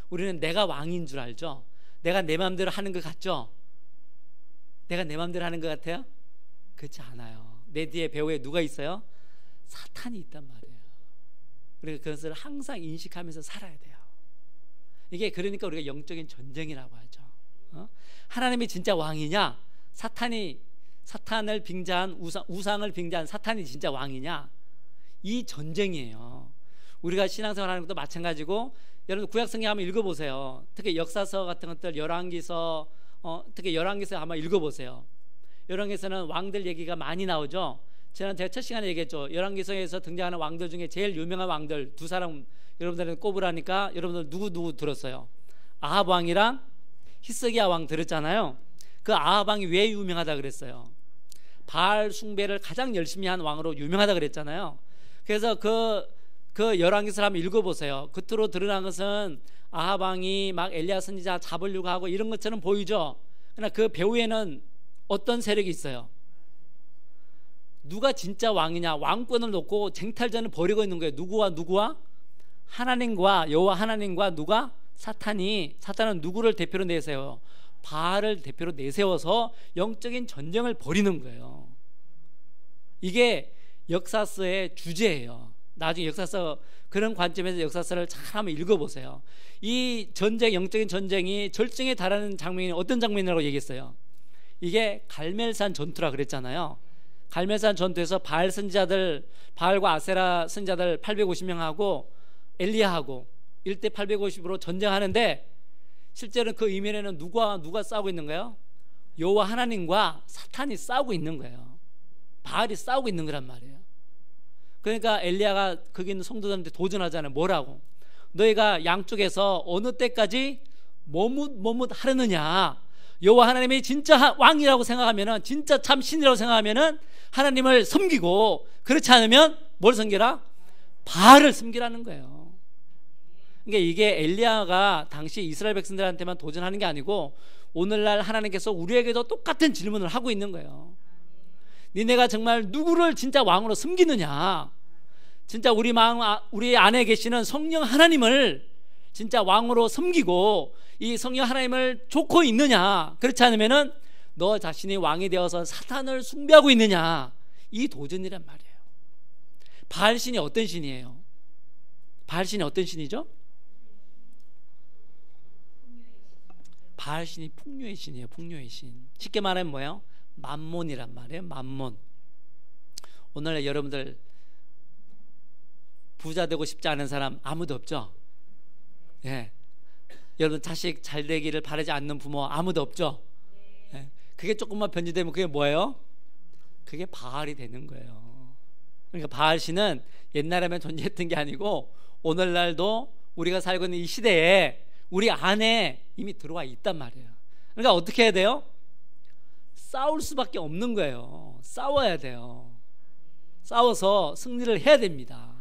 우리는 내가 왕인 줄 알죠? 내가 내 마음대로 하는 것 같죠? 내가 내 마음대로 하는 것 같아요? 그렇지 않아요. 내 뒤에 배후에 누가 있어요? 사탄이 있단 말이에요. 우리가 그것을 항상 인식하면서 살아야 돼요. 이게 그러니까 우리가 영적인 전쟁이라고 하죠. 하나님이 진짜 왕이냐? 사탄을 빙자한 우상을 빙자한 사탄이 진짜 왕이냐? 이 전쟁이에요. 우리가 신앙생활 하는 것도 마찬가지고, 여러분 구약성경 한번 읽어보세요. 특히 역사서 같은 것들, 열왕기서, 특히 열왕기서 한번 읽어보세요. 열왕기서는 왕들 얘기가 많이 나오죠. 제가 첫 시간에 얘기했죠. 열왕기서에서 등장하는 왕들 중에 제일 유명한 왕들 두 사람 여러분들은 꼽으라니까 여러분들 누구 들었어요? 아합 왕이랑 히스기야 왕 들었잖아요. 그 아합 왕이 왜 유명하다 그랬어요? 바알 숭배를 가장 열심히 한 왕으로 유명하다 그랬잖아요. 그래서 그 열왕기서를 한번 읽어보세요. 겉으로 드러난 것은 아합 왕이 막 엘리야 선지자 잡으려고 하고 이런 것처럼 보이죠. 그러나 그 배후에는 어떤 세력이 있어요? 누가 진짜 왕이냐? 왕권을 놓고 쟁탈전을 벌이고 있는 거예요. 누구와? 하나님과, 여호와 하나님과 누가? 사탄은 누구를 대표로 내세워요? 바알을 대표로 내세워서 영적인 전쟁을 벌이는 거예요. 이게 역사서의 주제예요. 나중에 역사서, 그런 관점에서 역사서를 잘 한번 읽어보세요. 이 전쟁, 영적인 전쟁이 절정에 달하는 장면이 어떤 장면이라고 얘기했어요? 이게 갈멜산 전투라 그랬잖아요. 갈멜산 전투에서 바알과 아세라 선지자들 850명하고 엘리야하고 1대 850으로 전쟁하는데, 실제로는 그 이면에는 누가 싸우고 있는 거예요? 여호와 하나님과 사탄이 싸우고 있는 거예요. 바알이 싸우고 있는 거란 말이에요. 그러니까 엘리야가 거기 있는 성도들한테 도전하잖아요. 뭐라고? 너희가 양쪽에서 어느 때까지 머뭇 하려느냐? 여호와 하나님이 진짜 왕이라고 생각하면은, 진짜 참 신이라고 생각하면은 하나님을 섬기고, 그렇지 않으면 뭘 섬기라? 바알을 섬기라는 거예요. 그러니까 이게 엘리야가 당시 이스라엘 백성들한테만 도전하는 게 아니고 오늘날 하나님께서 우리에게도 똑같은 질문을 하고 있는 거예요. 니네가 정말 누구를 진짜 왕으로 섬기느냐? 진짜 우리 안에 계시는 성령 하나님을 진짜 왕으로 섬기고 이 성령 하나님을 좇고 있느냐? 그렇지 않으면은 너 자신이 왕이 되어서 사탄을 숭배하고 있느냐? 이 도전이란 말이에요. 바알 신이 어떤 신이에요? 바알 신이 어떤 신이죠? 바알 신이 풍요의 신이에요. 풍요의 신. 쉽게 말하면 뭐예요? 맘몬이란 말이에요. 맘몬. 오늘날 여러분들 부자 되고 싶지 않은 사람 아무도 없죠? 예. 여러분 자식 잘 되기를 바라지 않는 부모 아무도 없죠. 예. 그게 조금만 변질되면 그게 뭐예요? 그게 바알이 되는 거예요. 그러니까 바알 신은 옛날에만 존재했던 게 아니고 오늘날도 우리가 살고 있는 이 시대에 우리 안에 이미 들어와 있단 말이에요. 그러니까 어떻게 해야 돼요? 싸울 수밖에 없는 거예요. 싸워야 돼요. 싸워서 승리를 해야 됩니다.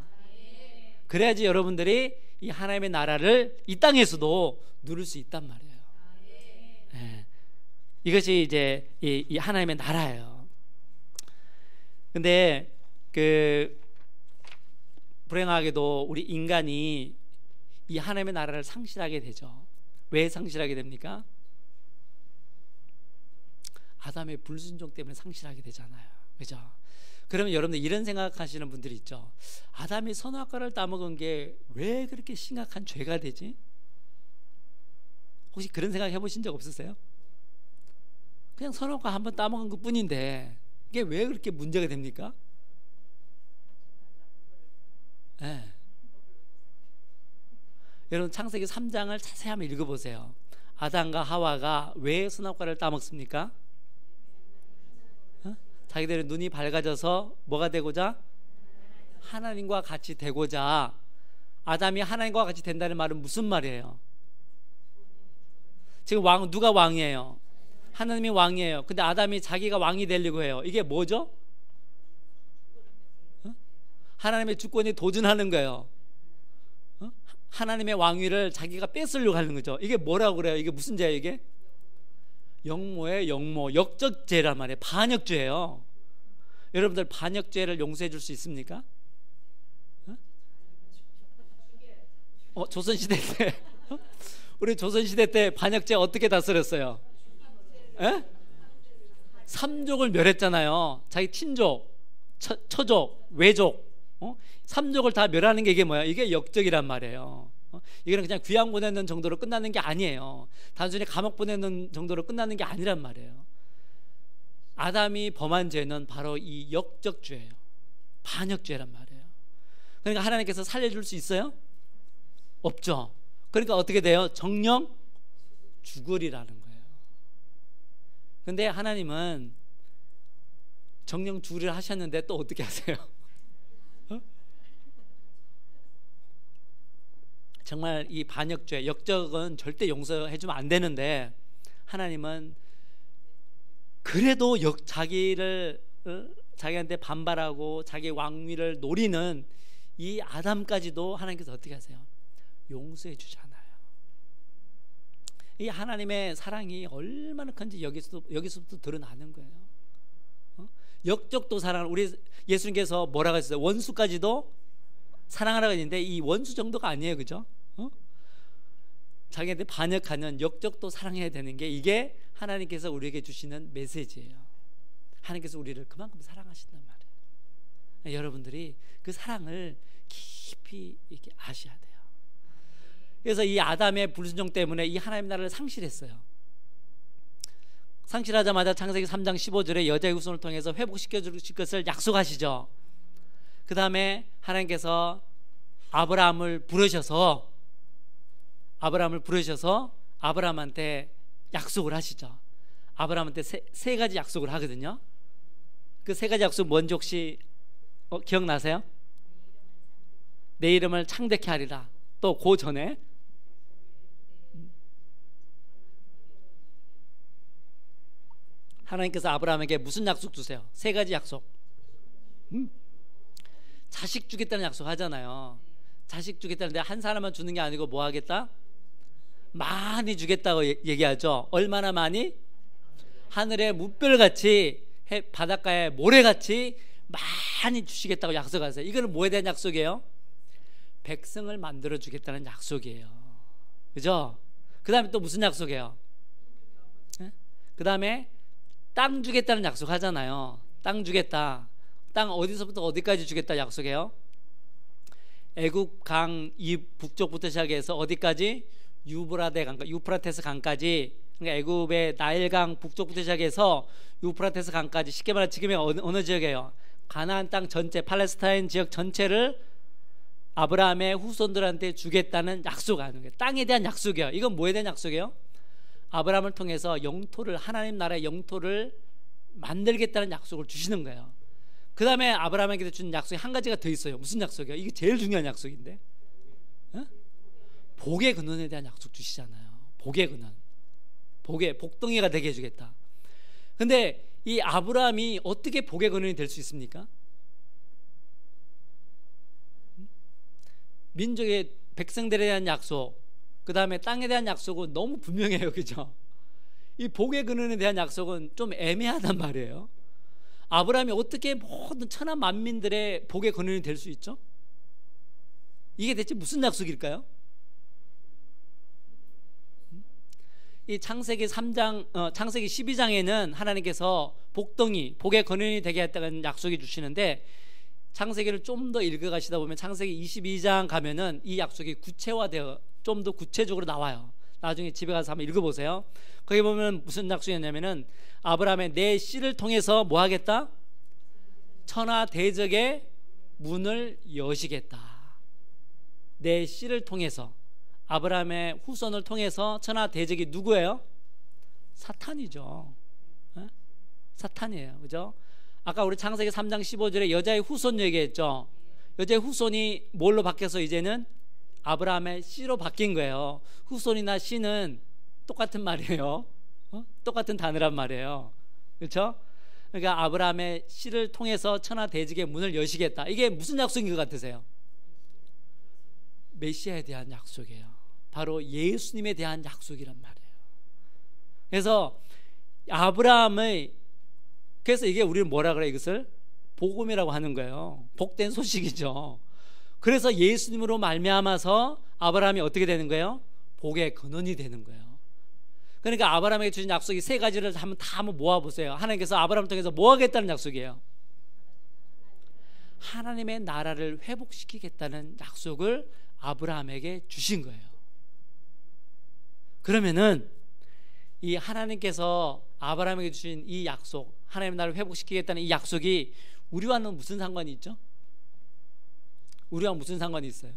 그래야지 여러분들이 이 하나님의 나라를 이 땅에서도 누릴 수 있단 말이에요. 네. 이것이 이제 이 하나님의 나라예요. 근데 불행하게도 우리 인간이 이 하나님의 나라를 상실하게 되죠. 왜 상실하게 됩니까? 아담의 불순종 때문에 상실하게 되잖아요. 그죠? 그러면 여러분들 이런 생각하시는 분들이 있죠. 아담이 선악과를 따먹은 게 왜 그렇게 심각한 죄가 되지? 혹시 그런 생각 해보신 적 없으세요? 그냥 선악과 한번 따먹은 것 뿐인데 이게 왜 그렇게 문제가 됩니까? 네. 여러분 창세기 3장을 자세히 한번 읽어보세요. 아담과 하와가 왜 선악과를 따먹습니까? 자기들의 눈이 밝아져서 뭐가 되고자? 하나님과 같이 되고자. 아담이 하나님과 같이 된다는 말은 무슨 말이에요? 지금 누가 왕이에요? 하나님이 왕이에요. 근데 아담이 자기가 왕이 되려고 해요. 이게 뭐죠? 하나님의 주권에 도전하는 거예요. 하나님의 왕위를 자기가 뺏으려고 하는 거죠. 이게 뭐라고 그래요? 이게 무슨 죄예요 이게? 역모예요. 역모. 역적죄란 말이에요. 반역죄예요. 여러분들 반역죄를 용서해 줄 수 있습니까? 조선시대 때 우리 조선시대 때 반역죄 어떻게 다스렸어요? 삼족을 멸했잖아요. 자기 친족, 처족, 외족, 삼족을 다 멸하는 게 이게 뭐야? 이게 역적이란 말이에요. 이거는 그냥 귀양 보내는 정도로 끝나는 게 아니에요. 단순히 감옥 보내는 정도로 끝나는 게 아니란 말이에요. 아담이 범한 죄는 바로 이 역적죄예요. 반역죄란 말이에요. 그러니까 하나님께서 살려줄 수 있어요? 없죠. 그러니까 어떻게 돼요? 정령 죽으리라는 거예요. 근데 하나님은 정령 죽으리라 하셨는데 또 어떻게 하세요? 정말 이 반역죄, 역적은 절대 용서해주면 안 되는데 하나님은 그래도 자기한테 반발하고 자기 왕위를 노리는 이 아담까지도 하나님께서 어떻게 하세요? 용서해 주잖아요. 이 하나님의 사랑이 얼마나 큰지 여기서부터 드러나는 거예요. 역적도 사랑을 우리 예수님께서 뭐라고 했어요? 원수까지도 사랑하라고 했는데 이 원수 정도가 아니에요. 그죠? 자기한테 반역하는 역적도 사랑해야 되는 게 이게 하나님께서 우리에게 주시는 메시지예요. 하나님께서 우리를 그만큼 사랑하신단 말이에요. 여러분들이 그 사랑을 깊이 이렇게 아셔야 돼요. 그래서 이 아담의 불순종 때문에 이 하나님 나라를 상실했어요. 상실하자마자 창세기 3장 15절에 여자의 후손을 통해서 회복시켜 주실 것을 약속하시죠. 그 다음에 하나님께서 아브라함을 부르셔서 아브라함한테 약속을 하시죠. 아브라함한테 세 가지 약속을 하거든요. 그 세 가지 약속 뭔지 혹시 기억나세요? 내 이름을 창대케 하리라. 또 그 전에 하나님께서 아브라함에게 무슨 약속 주세요? 세 가지 약속. 자식 주겠다는 약속 하잖아요. 자식 주겠다는데 한 사람만 주는 게 아니고 뭐 하겠다? 많이 주겠다고 얘기하죠. 얼마나 많이? 하늘의 무별같이 바닷가의 모래같이 많이 주시겠다고 약속하세요. 이거는 뭐에 대한 약속이에요? 백성을 만들어 주겠다는 약속이에요. 그죠? 그 다음에 또 무슨 약속이에요? 그 다음에 땅 주겠다는 약속 하잖아요. 땅 주겠다. 땅 어디서부터 어디까지 주겠다 약속해요? 애굽 강 이 북쪽부터 시작해서 어디까지? 유프라테스 강까지. 그러니까 애굽의 나일강 북쪽부터 시작해서 유프라테스 강까지. 쉽게 말해 지금의 어느 지역이에요? 가나안 땅 전체, 팔레스타인 지역 전체를 아브라함의 후손들한테 주겠다는 약속하는 거예요. 땅에 대한 약속이에요. 이건 뭐에 대한 약속이에요? 아브라함을 통해서 영토를, 하나님 나라의 영토를 만들겠다는 약속을 주시는 거예요. 그 다음에 아브라함에게 준 약속이 한 가지가 더 있어요. 무슨 약속이에요? 이게 제일 중요한 약속인데, 복의 근원에 대한 약속 주시잖아요. 복의 근원, 복덩이가 되게 해주겠다. 근데 이 아브라함이 어떻게 복의 근원이 될 수 있습니까? 민족의 백성들에 대한 약속, 그 다음에 땅에 대한 약속은 너무 분명해요. 그죠? 이 복의 근원에 대한 약속은 좀 애매하단 말이에요. 아브라함이 어떻게 모든 천하 만민들의 복의 근원이 될 수 있죠? 이게 대체 무슨 약속일까요? 이 창세기 3장, 창세기 12장에는 하나님께서 복덩이, 복의 근원이 되게 했다는 약속이 주시는데, 창세기를 좀 더 읽어가시다 보면 창세기 22장 가면은 이 약속이 구체화되어 좀 더 구체적으로 나와요. 나중에 집에 가서 한번 읽어보세요. 거기 보면 무슨 약속이었냐면은 아브라함의 내 씨를 통해서 뭐 하겠다? 천하 대적의 문을 여시겠다. 내 씨를 통해서, 아브라함의 후손을 통해서 천하 대적이 누구예요? 사탄이죠. 사탄이에요. 그죠? 아까 우리 창세기 3장 15절에 여자의 후손 얘기했죠. 여자의 후손이 뭘로 바뀌어서 이제는 아브라함의 씨로 바뀐 거예요. 후손이나 씨는 똑같은 말이에요. 똑같은 단어란 말이에요. 그렇죠? 그러니까 아브라함의 씨를 통해서 천하 대적의 문을 여시겠다. 이게 무슨 약속인 것 같으세요? 메시아에 대한 약속이에요. 바로 예수님에 대한 약속이란 말이에요. 그래서 아브라함의, 그래서 이게 우리는 뭐라 그래? 이것을 복음이라고 하는 거예요. 복된 소식이죠. 그래서 예수님으로 말미암아서 아브라함이 어떻게 되는 거예요? 복의 근원이 되는 거예요. 그러니까 아브라함에게 주신 약속이 세 가지를 한번 모아보세요. 하나님께서 아브라함을 통해서 뭐 하겠다는 약속이에요? 하나님의 나라를 회복시키겠다는 약속을 아브라함에게 주신 거예요. 그러면은 이 하나님께서 아브라함에게 주신 이 약속, 하나님의 나라를 회복시키겠다는 이 약속이 우리와는 무슨 상관이 있죠? 우리와 무슨 상관이 있어요?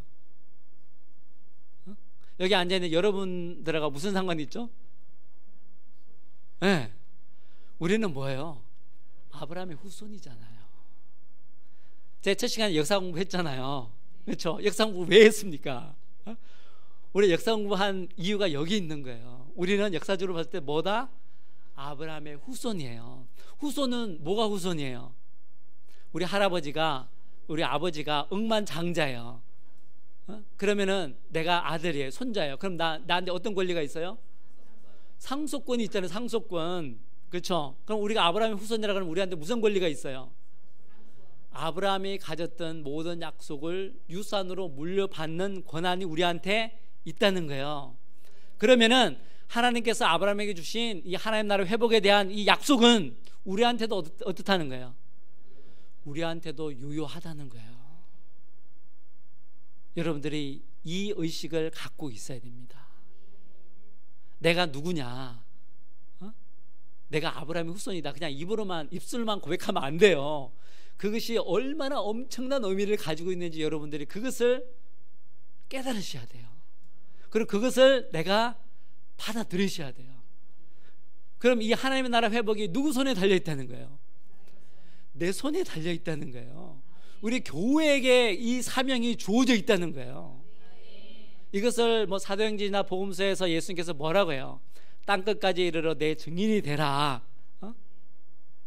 여기 앉아있는 여러분들하고 무슨 상관이 있죠? 네. 우리는 뭐예요? 아브라함의 후손이잖아요. 제 첫 시간에 역사 공부했잖아요. 그렇죠? 역사 공부 왜 했습니까? 우리 역사 공부한 이유가 여기 있는 거예요. 우리는 역사적으로 봤을 때 뭐다? 아브라함의 후손이에요. 후손은 뭐가 후손이에요? 우리 할아버지가, 우리 아버지가 억만장자예요. 그러면은 내가 아들이에요. 손자예요. 그럼 나한테 어떤 권리가 있어요? 상속권이 있잖아요. 상속권. 그렇죠? 그럼 우리가 아브라함의 후손이라 그러면 우리한테 무슨 권리가 있어요? 아브라함이 가졌던 모든 약속을 유산으로 물려받는 권한이 우리한테 있다는 거예요. 그러면은 하나님께서 아브라함에게 주신 이 하나님 나라 회복에 대한 이 약속은 우리한테도 어떻다는 거예요? 우리한테도 유효하다는 거예요. 여러분들이 이 의식을 갖고 있어야 됩니다. 내가 누구냐? 내가 아브라함의 후손이다. 그냥 입술만 고백하면 안 돼요. 그것이 얼마나 엄청난 의미를 가지고 있는지 여러분들이 그것을 깨달으셔야 돼요. 그리고 그것을 내가 받아들이셔야 돼요. 그럼 이 하나님의 나라 회복이 누구 손에 달려있다는 거예요? 내 손에 달려있다는 거예요. 우리 교회에게 이 사명이 주어져 있다는 거예요. 이것을 뭐 사도행전이나 복음서에서 예수님께서 뭐라고 해요? 땅끝까지 이르러 내 증인이 되라,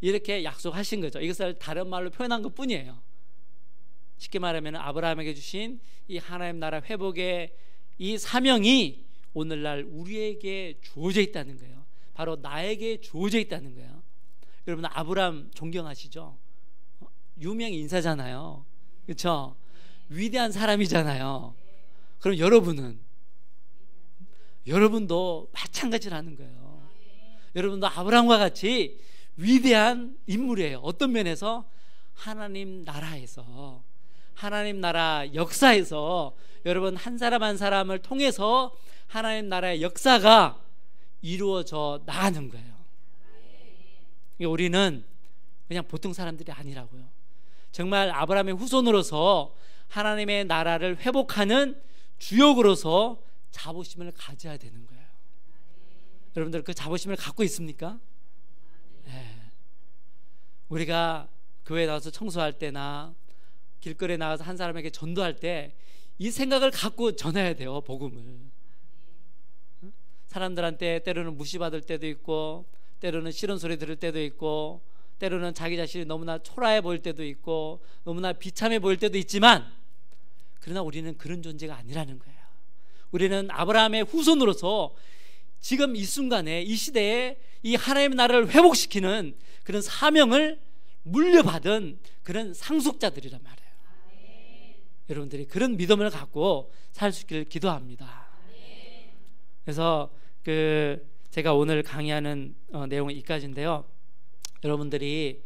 이렇게 약속하신 거죠. 이것을 다른 말로 표현한 것 뿐이에요. 쉽게 말하면 아브라함에게 주신 이 하나님 나라 회복의 이 사명이 오늘날 우리에게 주어져 있다는 거예요. 바로 나에게 주어져 있다는 거예요. 여러분 아브라함 존경하시죠? 유명 인사잖아요. 그렇죠? 위대한 사람이잖아요. 그럼 여러분도 마찬가지라는 거예요. 여러분도 아브라함과 같이 위대한 인물이에요. 어떤 면에서? 하나님 나라에서, 하나님 나라 역사에서 여러분 한 사람 한 사람을 통해서 하나님 나라의 역사가 이루어져 나가는 거예요. 우리는 그냥 보통 사람들이 아니라고요. 정말 아브라함의 후손으로서 하나님의 나라를 회복하는 주역으로서 자부심을 가져야 되는 거예요. 여러분들 그 자부심을 갖고 있습니까? 네. 우리가 교회에 나가서 청소할 때나 길거리에 나가서 한 사람에게 전도할 때 이 생각을 갖고 전해야 돼요. 복음을. 사람들한테 때로는 무시받을 때도 있고, 때로는 싫은 소리 들을 때도 있고, 때로는 자기 자신이 너무나 초라해 보일 때도 있고, 너무나 비참해 보일 때도 있지만, 그러나 우리는 그런 존재가 아니라는 거예요. 우리는 아브라함의 후손으로서 지금 이 순간에, 이 시대에 이 하나님의 나라를 회복시키는 그런 사명을 물려받은 그런 상속자들이란 말이에요. 여러분들이 그런 믿음을 갖고 살 수 있기를 기도합니다. 그래서 제가 오늘 강의하는 내용은 이까지인데요. 여러분들이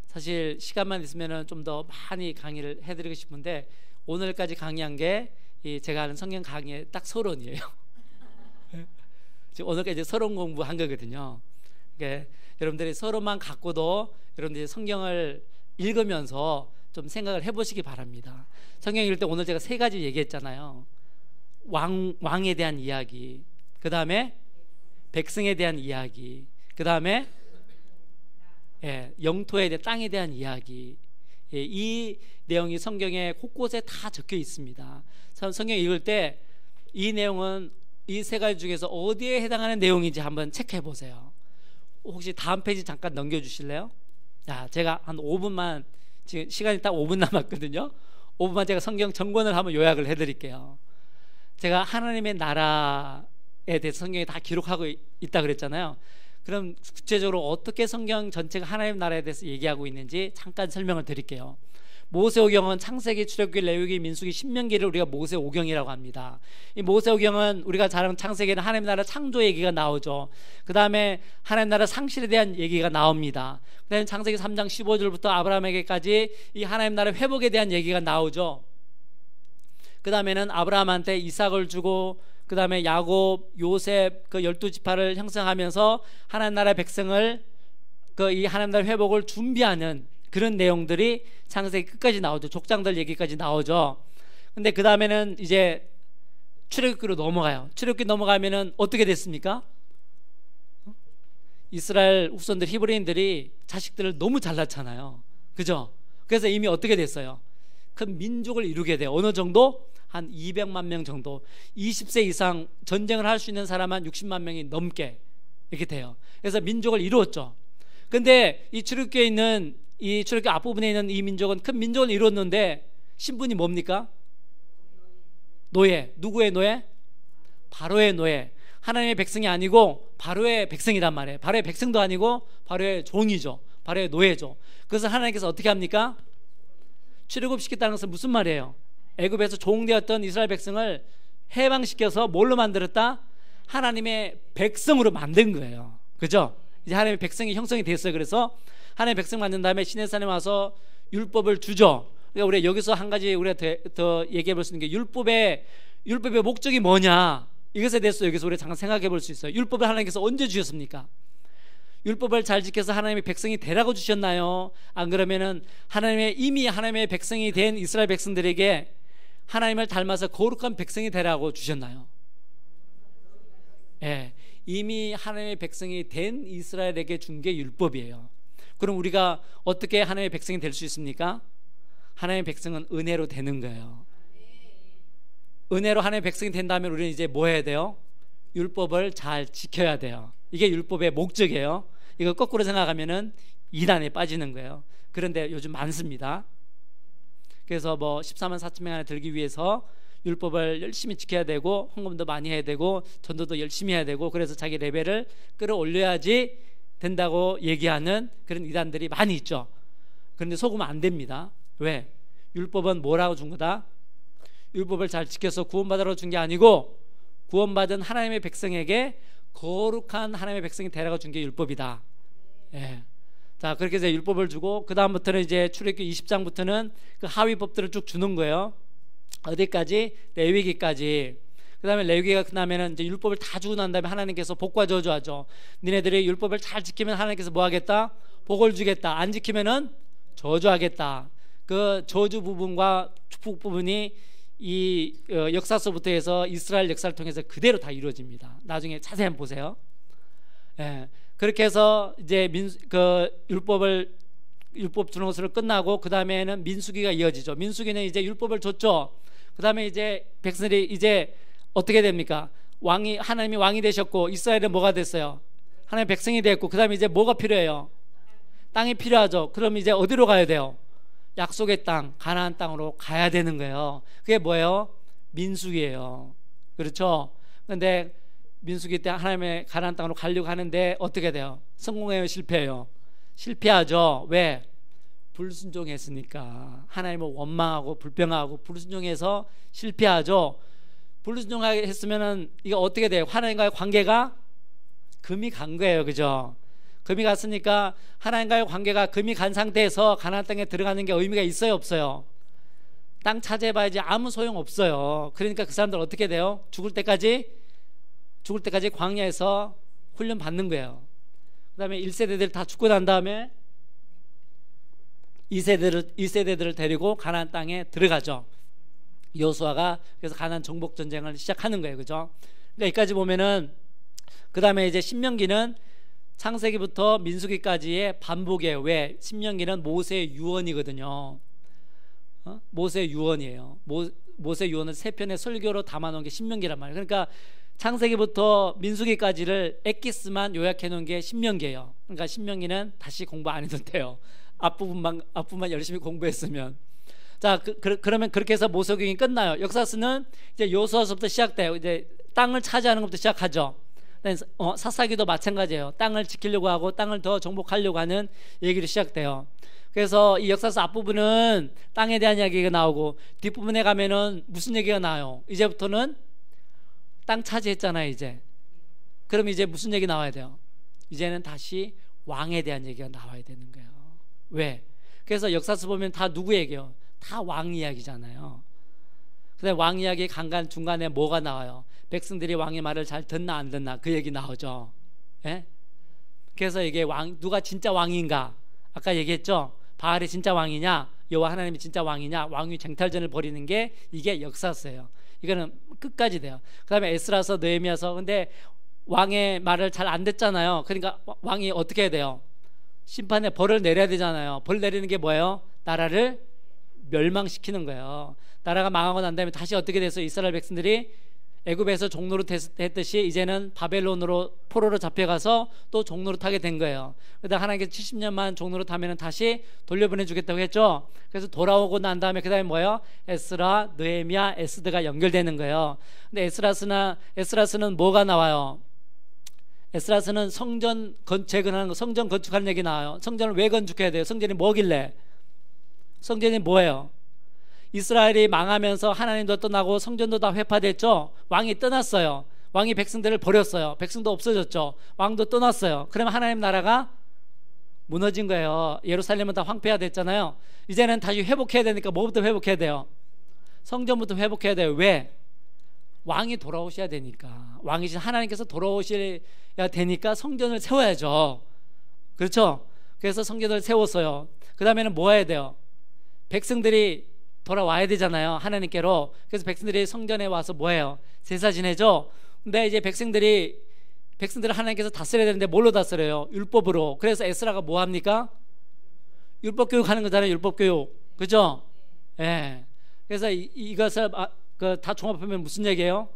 사실 시간만 있으면 좀 더 많이 강의를 해드리고 싶은데, 오늘까지 강의한 게 제가 하는 성경 강의의 딱 서론이에요. 지금 오늘까지 서론 공부한 거거든요. 그러니까 여러분들이 서론만 갖고도 여러분들이 성경을 읽으면서 좀 생각을 해보시기 바랍니다. 성경 읽을 때 오늘 제가 3가지 얘기했잖아요. 왕에 대한 이야기, 그 다음에 백성에 대한 이야기, 그 다음에 영토에 대한, 땅에 대한 이야기. 이 내용이 성경에 곳곳에 다 적혀 있습니다. 성경 읽을 때 이 내용은 이 3가지 중에서 어디에 해당하는 내용인지 한번 체크해 보세요. 혹시 다음 페이지 잠깐 넘겨주실래요? 자, 제가 한 5분만, 지금 시간이 딱 5분 남았거든요. 5분만 제가 성경 전권을 한번 요약을 해드릴게요. 제가 하나님의 나라에 대해서 성경에 다 기록하고 있다 그랬잖아요. 그럼 구체적으로 어떻게 성경 전체가 하나님 나라에 대해서 얘기하고 있는지 잠깐 설명을 드릴게요. 모세오경은 창세기, 출애굽기, 레위기, 민수기, 신명기를 우리가 모세오경이라고 합니다. 이 모세오경은 우리가 잘 아는 창세기는 하나님 나라 창조 얘기가 나오죠. 그 다음에 하나님 나라 상실에 대한 얘기가 나옵니다. 그 다음에 창세기 3장 15절부터 아브라함에게까지 이 하나님 나라 회복에 대한 얘기가 나오죠. 그 다음에는 아브라함한테 이삭을 주고, 그 다음에 야곱, 요셉 그 12지파를 형성하면서 하나님 나라의 백성을 이 하나님 나라 회복을 준비하는 그런 내용들이 창세기 끝까지 나오죠. 족장들 얘기까지 나오죠. 근데 그 다음에는 이제 출애굽기로 넘어가요. 출애굽기 넘어가면은 어떻게 됐습니까? 이스라엘 후손들 히브리인들이 자식들을 너무 잘났잖아요. 그죠? 그래서 이미 어떻게 됐어요? 큰 민족을 이루게 돼요. 어느 정도? 한 200만 명 정도. 20세 이상 전쟁을 할 수 있는 사람 한 60만 명이 넘게 이렇게 돼요. 그래서 민족을 이루었죠. 근데 이 출애굽기에 있는, 이 출애굽기 앞부분에 있는 이 민족은 큰 민족을 이뤘는데 신분이 뭡니까? 노예. 누구의 노예? 바로의 노예. 하나님의 백성이 아니고 바로의 백성이란 말이에요. 바로의 백성도 아니고 바로의 종이죠. 바로의 노예죠. 그래서 하나님께서 어떻게 합니까? 출애굽시켰다는 것은 무슨 말이에요? 애굽에서 종되었던 이스라엘 백성을 해방시켜서 뭘로 만들었다? 하나님의 백성으로 만든 거예요. 그죠? 이제 하나님의 백성이 형성이 됐어요. 그래서 하나님의 백성 만든 다음에 시내산에 와서 율법을 주죠. 그러니까 우리가 여기서 한 가지 우리가 더 얘기해 볼 수 있는 게 율법의 목적이 뭐냐, 이것에 대해서 여기서 우리가 잠깐 생각해 볼 수 있어요. 율법을 하나님께서 언제 주셨습니까? 율법을 잘 지켜서 하나님의 백성이 되라고 주셨나요? 안 그러면은 이미 하나님의 백성이 된 이스라엘 백성들에게 하나님을 닮아서 거룩한 백성이 되라고 주셨나요? 예, 이미 하나님의 백성이 된 이스라엘에게 준 게 율법이에요. 그럼 우리가 어떻게 하나님의 백성이 될 수 있습니까? 하나님의 백성은 은혜로 되는 거예요. 은혜로 하나님의 백성이 된다면 우리는 이제 뭐 해야 돼요? 율법을 잘 지켜야 돼요. 이게 율법의 목적이에요. 이거 거꾸로 생각하면은 이단에 빠지는 거예요. 그런데 요즘 많습니다. 그래서 뭐 14만 4천 명 안에 들기 위해서 율법을 열심히 지켜야 되고, 헌금도 많이 해야 되고, 전도도 열심히 해야 되고, 그래서 자기 레벨을 끌어올려야지 된다고 얘기하는 그런 이단들이 많이 있죠. 그런데 속으면 안 됩니다. 왜? 율법은 뭐라고 준 거다? 율법을 잘 지켜서 구원받으라고 준 게 아니고, 구원받은 하나님의 백성에게 거룩한 하나님의 백성이 되라고 준 게 율법이다. 예. 자, 그렇게 해서 율법을 주고, 그 다음부터는 이제 출애굽기 20장부터는 그 하위 법들을 쭉 주는 거예요. 어디까지? 레위기까지. 그 다음에 레위기가 끝나면은 이제 율법을 다 주고 난 다음에 하나님께서 복과 저주하죠. 니네들이 율법을 잘 지키면 하나님께서 뭐 하겠다? 복을 주겠다. 안 지키면은 저주하겠다. 그 저주 부분과 축복 부분이 이 역사서부터 해서 이스라엘 역사를 통해서 그대로 다 이루어집니다. 나중에 자세히 한번 보세요. 예, 그렇게 해서 이제 율법 주는 것으로 끝나고 그 다음에는 민수기가 이어지죠. 민수기는 이제 율법을 줬죠. 그 다음에 이제 백성들이 이제 어떻게 됩니까? 하나님이 왕이 되셨고 이스라엘은 뭐가 됐어요? 하나님의 백성이 됐고 그 다음에 이제 뭐가 필요해요? 땅이 필요하죠. 그럼 이제 어디로 가야 돼요? 약속의 땅, 가나안 땅으로 가야 되는 거예요. 그게 뭐예요? 민수기예요. 그렇죠? 근데 민수기 때 하나님의 가나안 땅으로 가려고 하는데 어떻게 돼요? 성공해요? 실패해요? 실패하죠. 왜? 불순종했으니까. 하나님을 원망하고 불평하고 불순종해서 실패하죠. 불순종하게 했으면은 이거 어떻게 돼요? 하나님과의 관계가 금이 간 거예요. 그죠? 금이 갔으니까 하나님과의 관계가 금이 간 상태에서 가나안 땅에 들어가는 게 의미가 있어요? 없어요? 땅 차지해봐야지 아무 소용 없어요. 그러니까 그 사람들 어떻게 돼요? 죽을 때까지 광야에서 훈련 받는 거예요. 그 다음에 1세대들 다 죽고 난 다음에 2세대들을 데리고 가나안 땅에 들어가죠. 여호수아가 그래서 가나안 정복 전쟁을 시작하는 거예요. 그죠? 그러니까 여기까지 보면은 그 다음에 이제 신명기는 창세기부터 민수기까지의 반복이에요. 왜? 신명기는 모세의 유언이거든요. 모세의 유언이에요. 모세의 유언을 3편의 설교로 담아놓은 게 신명기란 말이에요. 그러니까 창세기부터 민수기까지를 엑기스만 요약해 놓은 게 신명기예요. 그러니까 신명기는 다시 공부 안 해도 돼요. 앞부분만 열심히 공부했으면. 자, 그러면 그렇게 해서 모세오경이 끝나요. 역사서는 이제 여호수아서부터 시작돼요. 이제 땅을 차지하는 것부터 시작하죠. 사사기도 마찬가지예요. 땅을 지키려고 하고 땅을 더 정복하려고 하는 얘기로 시작돼요. 그래서 이 역사서 앞부분은 땅에 대한 이야기가 나오고 뒷부분에 가면은 무슨 얘기가 나와요? 이제부터는 땅 차지했잖아요. 이제 그럼 이제 무슨 얘기 나와야 돼요? 이제는 다시 왕에 대한 얘기가 나와야 되는 거예요. 왜? 그래서 역사서 보면 다 누구 얘기예요? 다 왕 이야기잖아요. 근데 왕 이야기 중간에 뭐가 나와요? 백성들이 왕의 말을 잘 듣나 안 듣나 그 얘기 나오죠. 예? 그래서 이게 누가 진짜 왕인가? 아까 얘기했죠. 바알이 진짜 왕이냐, 여호와 하나님이 진짜 왕이냐, 왕위 쟁탈전을 벌이는 게 이게 역사서예요. 이거는 끝까지 돼요. 그 다음에 에스라서, 느헤미야서. 근데 왕의 말을 잘 안 듣잖아요. 그러니까 왕이 어떻게 해야 돼요? 심판의 벌을 내려야 되잖아요. 벌 내리는 게 뭐예요? 나라를 멸망시키는 거예요. 나라가 망하고 난 다음에 다시 어떻게 돼서 이스라엘 백성들이 애굽에서 종노릇 했듯이 이제는 바벨론으로 포로로 잡혀가서 또 종노릇 하게 된 거예요. 그러다 하나님께서 70년만 종노릇 하면 다시 돌려보내주겠다고 했죠. 그래서 돌아오고 난 다음에 그 다음에 뭐예요? 에스라, 느헤미야, 에스더가 연결되는 거예요. 근데 에스라스는 뭐가 나와요? 에스라스는 성전 재건하는 거, 성전 건축하는 얘기 나와요. 성전을 왜 건축해야 돼요? 성전이 뭐길래? 성전이 뭐예요? 이스라엘이 망하면서 하나님도 떠나고 성전도 다 회파됐죠. 왕이 떠났어요. 왕이 백성들을 버렸어요. 백성도 없어졌죠. 왕도 떠났어요. 그러면 하나님 나라가 무너진 거예요. 예루살렘은 다 황폐화됐잖아요. 이제는 다시 회복해야 되니까 뭐부터 회복해야 돼요? 성전부터 회복해야 돼요. 왜? 왕이 돌아오셔야 되니까. 왕이신 하나님께서 돌아오셔야 되니까 성전을 세워야죠. 그렇죠? 그래서 성전을 세웠어요. 그 다음에는 뭐 해야 돼요? 백성들이 돌아와야 되잖아요. 하나님께로. 그래서 백성들이 성전에 와서 뭐해요? 제사 지내죠. 근데 이제 백성들을 하나님께서 다스려야 되는데 뭘로 다스려요? 율법으로. 그래서 에스라가 뭐 합니까? 율법 교육 하는 거잖아요. 율법 교육. 그죠? 예. 그래서 이것을 다 종합하면 무슨 얘기예요?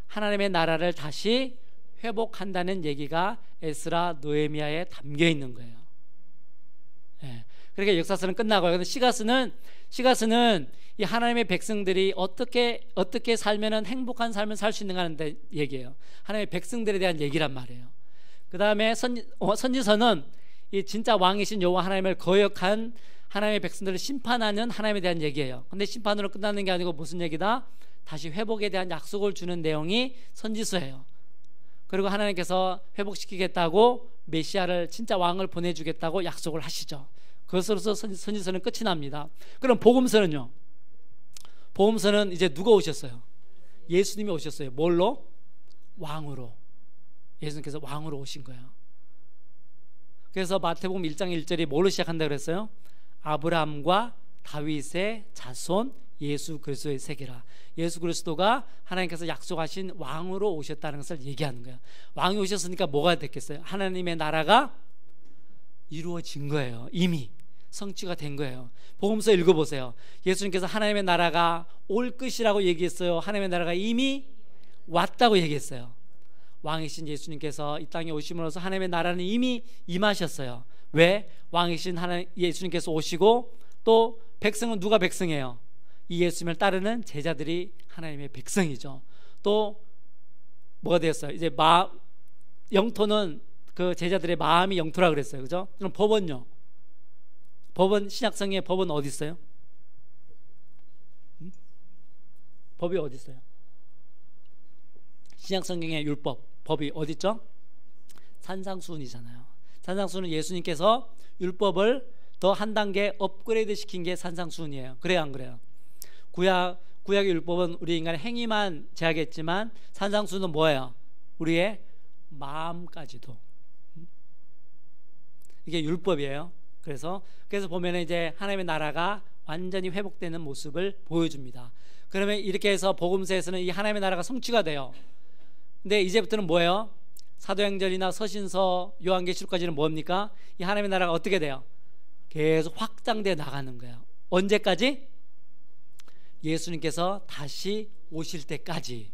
하나님의 나라를 다시 회복한다는 얘기가 에스라, 느헤미야에 담겨 있는 거예요. 예. 그러니까 역사서는 끝나고요. 근데 시가서는 이 하나님의 백성들이 어떻게 살면은 행복한 삶을 살 수 있는가 하는 얘기예요. 하나님의 백성들에 대한 얘기란 말이에요. 그 다음에 선지서는 이 진짜 왕이신 여호와 하나님을 거역한 하나님의 백성들을 심판하는 하나님에 대한 얘기예요. 근데 심판으로 끝나는 게 아니고 무슨 얘기다? 다시 회복에 대한 약속을 주는 내용이 선지서예요. 그리고 하나님께서 회복시키겠다고 메시아를 진짜 왕을 보내주겠다고 약속을 하시죠. 그것으로서 선지서는 끝이 납니다. 그럼 복음서는요? 복음서는 이제 누가 오셨어요? 예수님이 오셨어요. 뭘로? 왕으로. 예수님께서 왕으로 오신 거예요. 그래서 마태복음 1장 1절이 뭘로 시작한다고 그랬어요? 아브라함과 다윗의 자손 예수 그리스도의 세계라. 예수 그리스도가 하나님께서 약속하신 왕으로 오셨다는 것을 얘기하는 거예요. 왕이 오셨으니까 뭐가 됐겠어요? 하나님의 나라가 이루어진 거예요. 이미 성취가 된 거예요. 복음서 읽어보세요. 예수님께서 하나님의 나라가 올 것이라고 얘기했어요? 하나님의 나라가 이미 왔다고 얘기했어요? 왕이신 예수님께서 이 땅에 오심으로써 하나님의 나라는 이미 임하셨어요. 왜? 왕이신 예수님께서 오시고 또 백성은 누가 백성이에요? 이 예수님을 따르는 제자들이 하나님의 백성이죠. 또 뭐가 되었어요? 이제 영토는 그 제자들의 마음이 영토라 그랬어요. 그죠? 그럼 법은요? 법은 신약성경에 법은 어디 있어요? 법이 어디 있어요? 신약성경의 율법, 법이 어디 있죠? 산상수훈이잖아요. 산상수훈은 예수님께서 율법을 더 한 단계 업그레이드 시킨 게 산상수훈이에요. 그래요, 안 그래요? 구약의 율법은 우리 인간의 행위만 제약했지만 산상수훈은 뭐예요? 우리의 마음까지도. 이게 율법이에요. 그래서 보면 이제 하나님의 나라가 완전히 회복되는 모습을 보여줍니다. 그러면 이렇게 해서 복음서에서는 이 하나님의 나라가 성취가 돼요. 근데 이제부터는 뭐예요? 사도행전이나 서신서, 요한계시록까지는 뭡니까? 이 하나님의 나라가 어떻게 돼요? 계속 확장돼 나가는 거예요. 언제까지? 예수님께서 다시 오실 때까지.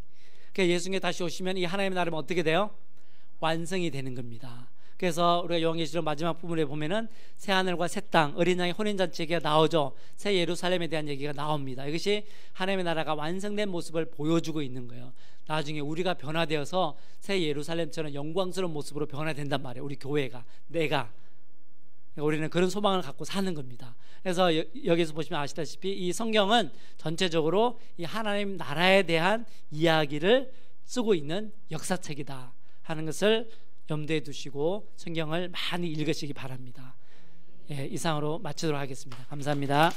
그러니까 예수님께서 다시 오시면 이 하나님의 나라는 어떻게 돼요? 완성이 되는 겁니다. 그래서 우리가 요한계시록 마지막 부분에 보면은 새 하늘과 새 땅, 어린 양의 혼인잔치 얘기가 나오죠. 새 예루살렘에 대한 얘기가 나옵니다. 이것이 하나님의 나라가 완성된 모습을 보여주고 있는 거예요. 나중에 우리가 변화되어서 새 예루살렘처럼 영광스러운 모습으로 변화된단 말이에요. 우리 교회가, 내가. 우리는 그런 소망을 갖고 사는 겁니다. 그래서 여기서 보시면 아시다시피 이 성경은 전체적으로 이 하나님 나라에 대한 이야기를 쓰고 있는 역사책이다 하는 것을 염두에 두시고 성경을 많이 읽으시기 바랍니다. 예, 이상으로 마치도록 하겠습니다. 감사합니다.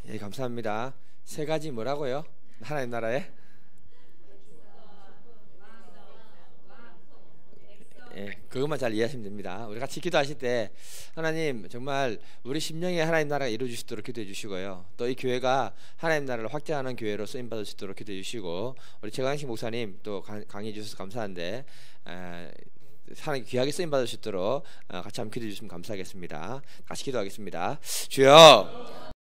예, 감사합니다. 세 가지 뭐라고요? 하나님 나라에? 예, 그것만 잘 이해하시면 됩니다. 우리 같이 기도하실 때 하나님 정말 우리 심령에 하나님 나라가 이루어질 수 있도록 기도해 주시고요. 또 이 교회가 하나님 나라를 확장하는 교회로 쓰임 받을 수 있도록 기도해 주시고, 우리 최강식 목사님 또 강의해 주셔서 감사한데 하나님 귀하게 쓰임 받을 수 있도록 같이 한번 기도해 주시면 감사하겠습니다. 같이 기도하겠습니다. 주여